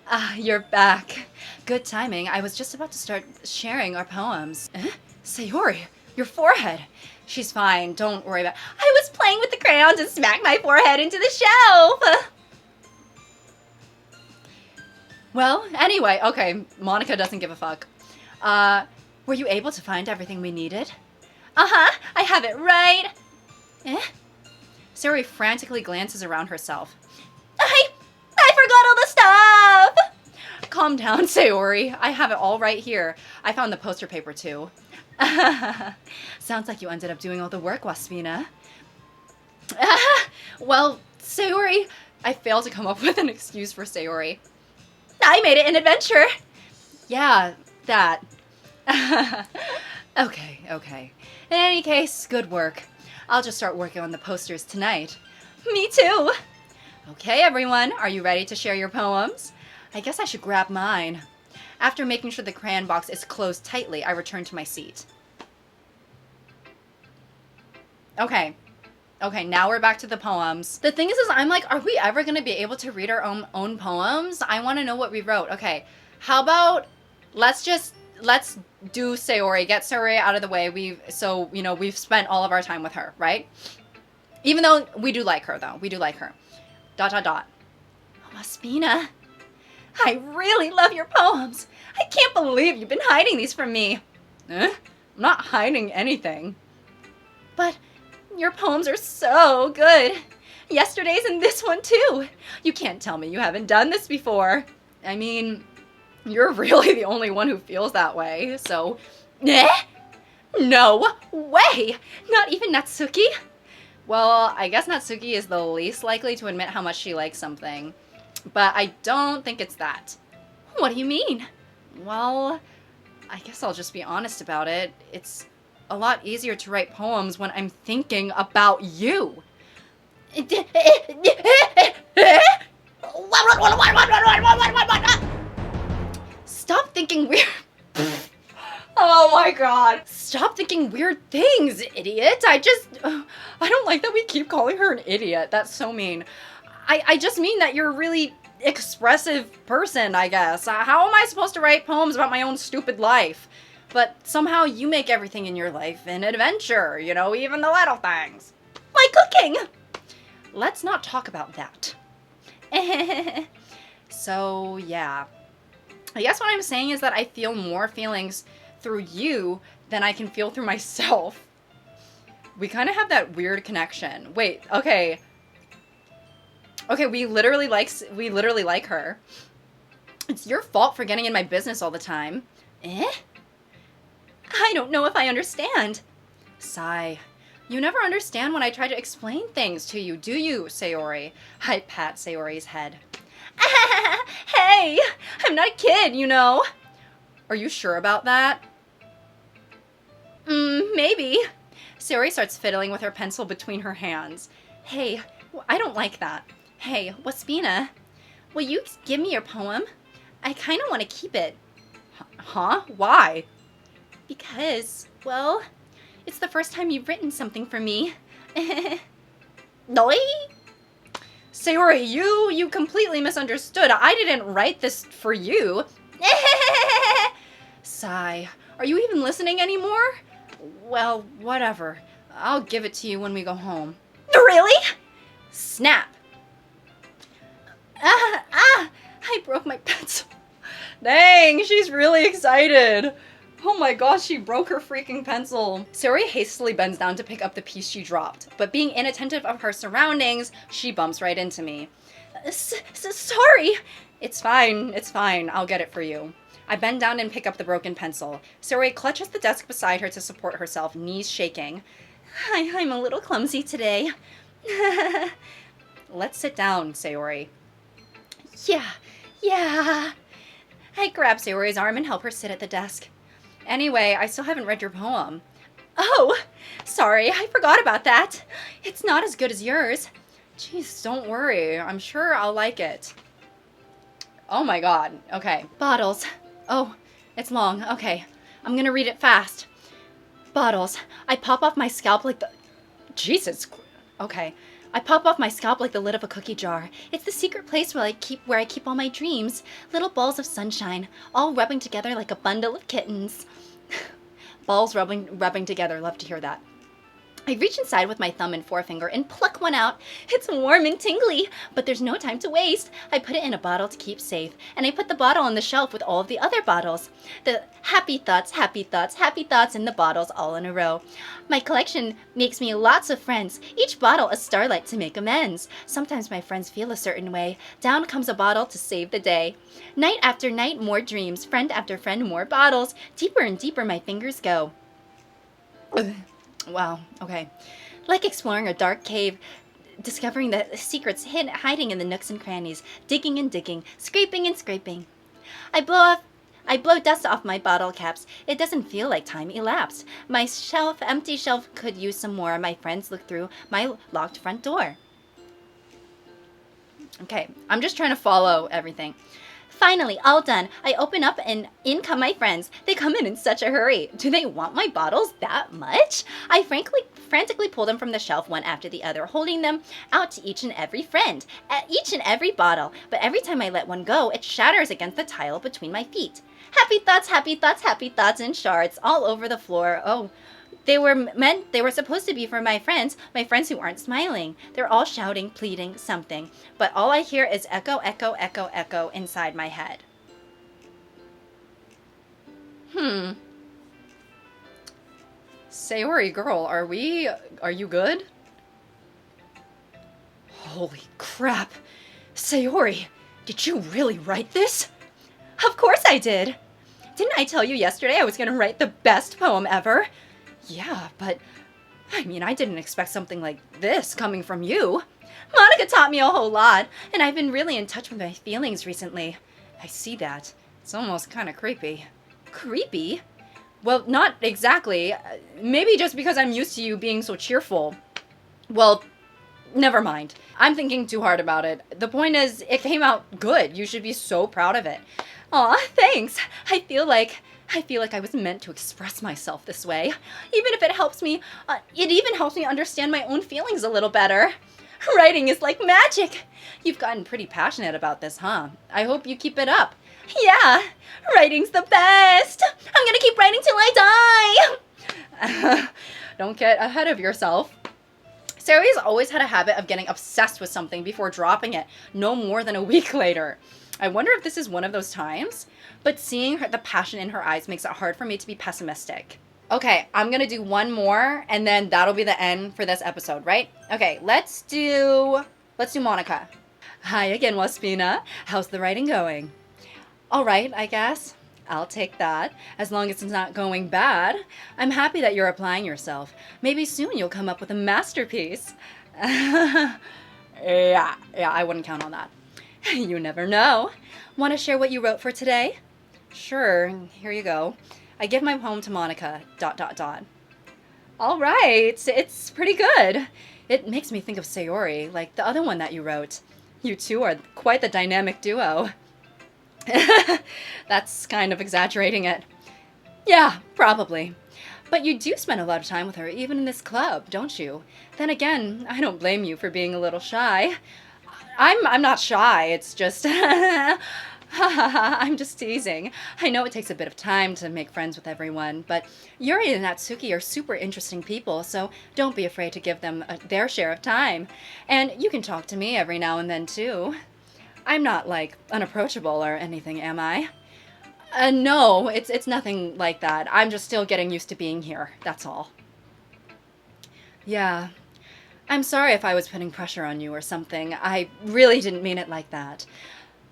Ah, you're back. Good timing. I was just about to start sharing our poems. Sayori, your forehead. She's fine. Don't worry about it. I was playing with the crayons and smacked my forehead into the shelf. Well, anyway, okay, Monika doesn't give a fuck. Were you able to find everything we needed? Uh-huh, I have it right. Sayori frantically glances around herself. I forgot all the stuff! Calm down, Sayori. I have it all right here. I found the poster paper, too. Sounds like you ended up doing all the work, Waspina. Well, Sayori... I failed to come up with an excuse for Sayori. I made it an adventure. Yeah, that. Okay. In any case, good work. I'll just start working on the posters tonight. Me too. Okay, everyone, are you ready to share your poems? I guess I should grab mine. After making sure the crayon box is closed tightly, I return to my seat. Okay, now we're back to the poems. The thing is I'm like, are we ever going to be able to read our own poems? I want to know what we wrote. Okay, how about let's do Sayori, get Sayori out of the way. We've spent all of our time with her, right? Even though we do like her, though. We do like her. ... Waspina, I really love your poems. I can't believe you've been hiding these from me. I'm not hiding anything. But your poems are so good. Yesterday's and this one, too. You can't tell me you haven't done this before. I mean... you're really the only one who feels that way, so... No way! Not even Natsuki? Well, I guess Natsuki is the least likely to admit how much she likes something. But I don't think it's that. What do you mean? Well, I guess I'll just be honest about it. It's a lot easier to write poems when I'm thinking about you. Stop thinking weird... Oh my god. Stop thinking weird things, idiot. I don't like that we keep calling her an idiot. That's so mean. I just mean that you're a really expressive person, I guess. How am I supposed to write poems about my own stupid life? But somehow you make everything in your life an adventure, you know, even the little things. Like cooking! Let's not talk about that. So, yeah. I guess what I'm saying is that I feel more feelings through you than I can feel through myself. We kind of have that weird connection. Wait, okay. Okay, we literally like her. It's your fault for getting in my business all the time. Eh? I don't know if I understand. Sigh. You never understand when I try to explain things to you, do you, Sayori? I pat Sayori's head. Hey, I'm not a kid, you know. Are you sure about that? Maybe. Sayori starts fiddling with her pencil between her hands. Hey, I don't like that. Hey, Waspina, will you give me your poem? I kind of want to keep it. Huh? Why? Because, well, it's the first time you've written something for me. Noi? Sayori, you completely misunderstood. I didn't write this for you. Sigh. Are you even listening anymore? Well, whatever. I'll give it to you when we go home. Really? Snap. I broke my pencil. Dang, she's really excited. Oh my gosh, she broke her freaking pencil. Sayori hastily bends down to pick up the piece she dropped, but being inattentive of her surroundings, she bumps right into me. Sorry. It's fine. I'll get it for you. I bend down and pick up the broken pencil. Sayori clutches the desk beside her to support herself, knees shaking. I'm a little clumsy today. Let's sit down, Sayori. Yeah. I grab Sayori's arm and help her sit at the desk. Anyway, I still haven't read your poem. Oh, sorry, I forgot about that. It's not as good as yours. Jeez, don't worry. I'm sure I'll like it. Oh my god. Okay. Bottles. Oh, it's long. Okay. I'm gonna read it fast. Bottles. I pop off my scalp like the... Jesus. Okay. I pop off my scalp like the lid of a cookie jar. It's the secret place where I keep all my dreams. Little balls of sunshine, all rubbing together like a bundle of kittens. Balls rubbing together. Love to hear that. I reach inside with my thumb and forefinger and pluck one out. It's warm and tingly, but there's no time to waste. I put it in a bottle to keep safe, and I put the bottle on the shelf with all of the other bottles. The happy thoughts in the bottles all in a row. My collection makes me lots of friends, each bottle a starlight to make amends. Sometimes my friends feel a certain way. Down comes a bottle to save the day. Night after night, more dreams. Friend after friend, more bottles. Deeper and deeper my fingers go. Wow, okay. Like exploring a dark cave, discovering the secrets hiding in the nooks and crannies, digging and digging, scraping and scraping. I blow dust off my bottle caps. It doesn't feel like time elapsed. My empty shelf could use some more. My friends look through my locked front door. Okay, I'm just trying to follow everything. Finally, all done. I open up and in come my friends. They come in such a hurry. Do they want my bottles that much? I frantically pull them from the shelf one after the other, holding them out to each and every friend, at each and every bottle. But every time I let one go, it shatters against the tile between my feet. Happy thoughts in shards all over the floor. Oh, they were supposed to be for my friends who aren't smiling. They're all shouting, pleading, something. But all I hear is echo, echo, echo, echo inside my head. Sayori, girl, are you good? Holy crap. Sayori, did you really write this? Of course I did. Didn't I tell you yesterday I was going to write the best poem ever? Yeah, but, I didn't expect something like this coming from you. Monika taught me a whole lot, and I've been really in touch with my feelings recently. I see that. It's almost kind of creepy. Creepy? Well, not exactly. Maybe just because I'm used to you being so cheerful. Well, never mind. I'm thinking too hard about it. The point is, it came out good. You should be so proud of it. Aw, thanks. I feel like I was meant to express myself this way. Even if it helps me, it even helps me understand my own feelings a little better. Writing is like magic. You've gotten pretty passionate about this, huh? I hope you keep it up. Yeah, writing's the best. I'm gonna keep writing till I die. Don't get ahead of yourself. Sayori's always had a habit of getting obsessed with something before dropping it, no more than a week later. I wonder if this is one of those times, but seeing the passion in her eyes makes it hard for me to be pessimistic. Okay, I'm gonna do one more, and then that'll be the end for this episode, right? Okay, let's do Monika. Hi again, Waspina. How's the writing going? All right, I guess. I'll take that, as long as it's not going bad. I'm happy that you're applying yourself. Maybe soon you'll come up with a masterpiece. Yeah, I wouldn't count on that. You never know. Want to share what you wrote for today? Sure, here you go. I give my poem to Monika, dot dot dot. All right, it's pretty good. It makes me think of Sayori, like the other one that you wrote. You two are quite the dynamic duo. That's kind of exaggerating it. Yeah, probably. But you do spend a lot of time with her, even in this club, don't you? Then again, I don't blame you for being a little shy. I'm not shy, it's just I'm just teasing. I know it takes a bit of time to make friends with everyone, but Yuri and Natsuki are super interesting people, so don't be afraid to give them their share of time. And you can talk to me every now and then too. I'm not like unapproachable or anything, am I? No, it's nothing like that. I'm just still getting used to being here. That's all. Yeah. I'm sorry if I was putting pressure on you or something. I really didn't mean it like that.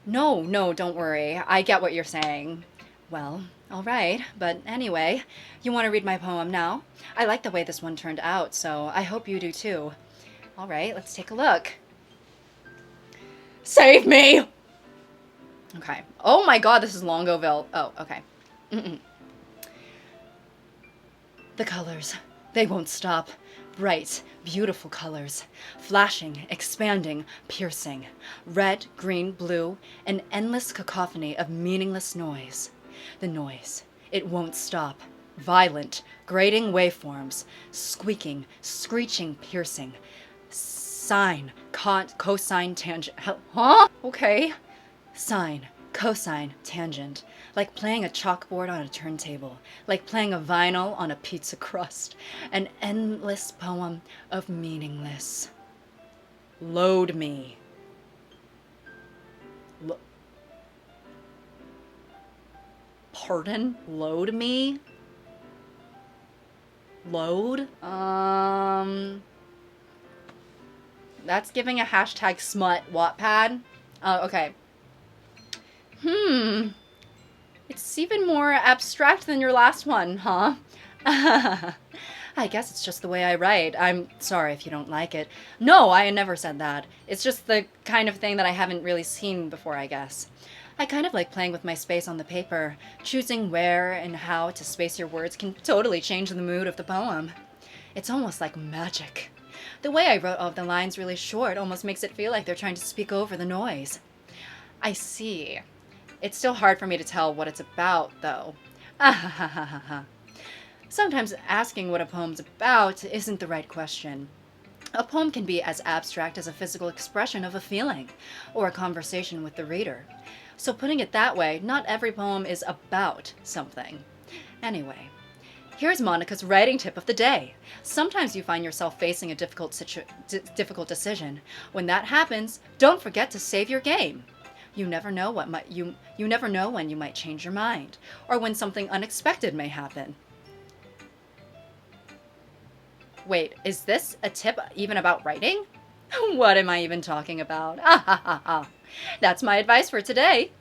No, don't worry. I get what you're saying. Well, all right. But anyway, you want to read my poem now? I like the way this one turned out, so I hope you do too. All right, let's take a look. Save me! Okay. Oh my god, this is Longoville. Oh, okay. Mm-mm. The colors. They won't stop. Bright, beautiful colors. Flashing, expanding, piercing. Red, green, blue. An endless cacophony of meaningless noise. The noise. It won't stop. Violent, grating waveforms. Squeaking, screeching, piercing. Sine, cosine, tangent. Huh? Okay. Sine, cosine, tangent. Like playing a chalkboard on a turntable. Like playing a vinyl on a pizza crust. An endless poem of meaningless. Load me. Pardon? Load me? Load? That's giving a hashtag smut Wattpad. Oh, okay. It's even more abstract than your last one, huh? I guess it's just the way I write. I'm sorry if you don't like it. No, I never said that. It's just the kind of thing that I haven't really seen before, I guess. I kind of like playing with my space on the paper. Choosing where and how to space your words can totally change the mood of the poem. It's almost like magic. The way I wrote all of the lines really short almost makes it feel like they're trying to speak over the noise. I see. It's still hard for me to tell what it's about, though. Sometimes asking what a poem's about isn't the right question. A poem can be as abstract as a physical expression of a feeling, or a conversation with the reader. So putting it that way, not every poem is about something. Anyway, here's Monika's writing tip of the day. Sometimes you find yourself facing a difficult decision. When that happens, don't forget to save your game. You never know you never know when you might change your mind, or when something unexpected may happen. Wait, is this a tip even about writing? What am I even talking about? That's my advice for today.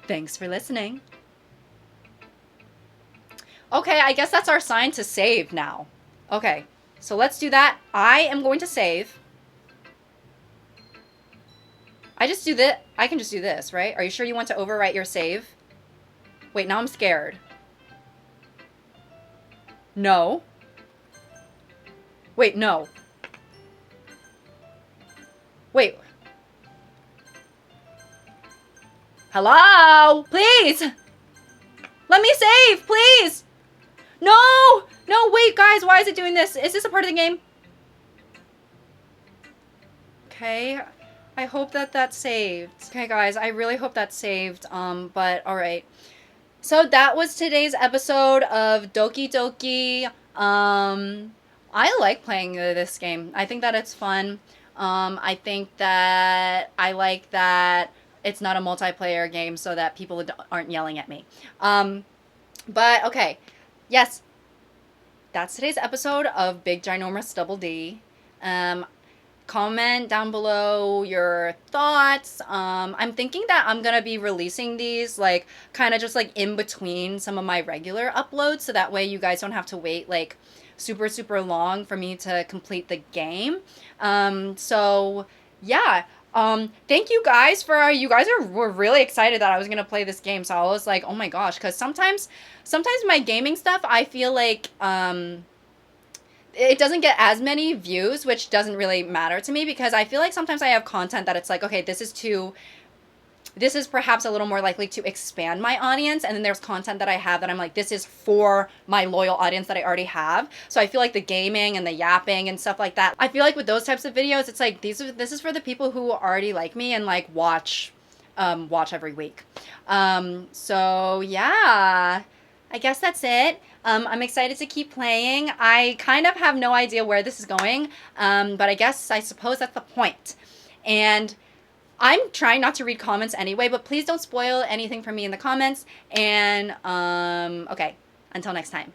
Thanks for listening. Okay, I guess that's our sign to save now. Okay, so let's do that. I am going to save. I can just do this, right? Are you sure you want to overwrite your save? Wait, now I'm scared. No. Wait, no. Wait. Hello? Please! Let me save, please! No! No, wait, guys, why is it doing this? Is this a part of the game? Okay, I hope that that's saved. Okay, guys, I really hope that's saved, but alright. So that was today's episode of Doki Doki. I like playing this game. I think that it's fun. I think that I like that it's not a multiplayer game so that people aren't yelling at me. But okay, yes, that's today's episode of Big Ginormous Double D. comment down below your thoughts. I'm thinking that I'm gonna be releasing these like kind of just like in between some of my regular uploads, so that way you guys don't have to wait like super long for me to complete the game. So yeah. Thank you guys for were really excited that I was gonna play this game. So I was like, oh my gosh, because sometimes my gaming stuff I feel like it doesn't get as many views, which doesn't really matter to me, because I feel like sometimes I have content that it's like, okay, this is perhaps a little more likely to expand my audience, and then there's content that I have that I'm like, this is for my loyal audience that I already have. So I feel like the gaming and the yapping and stuff like that, I feel like with those types of videos, it's like this is for the people who already like me and like watch every week. So yeah, I guess that's it. I'm excited to keep playing. I kind of have no idea where this is going, but I suppose that's the point. And I'm trying not to read comments anyway, but please don't spoil anything for me in the comments. And okay, until next time.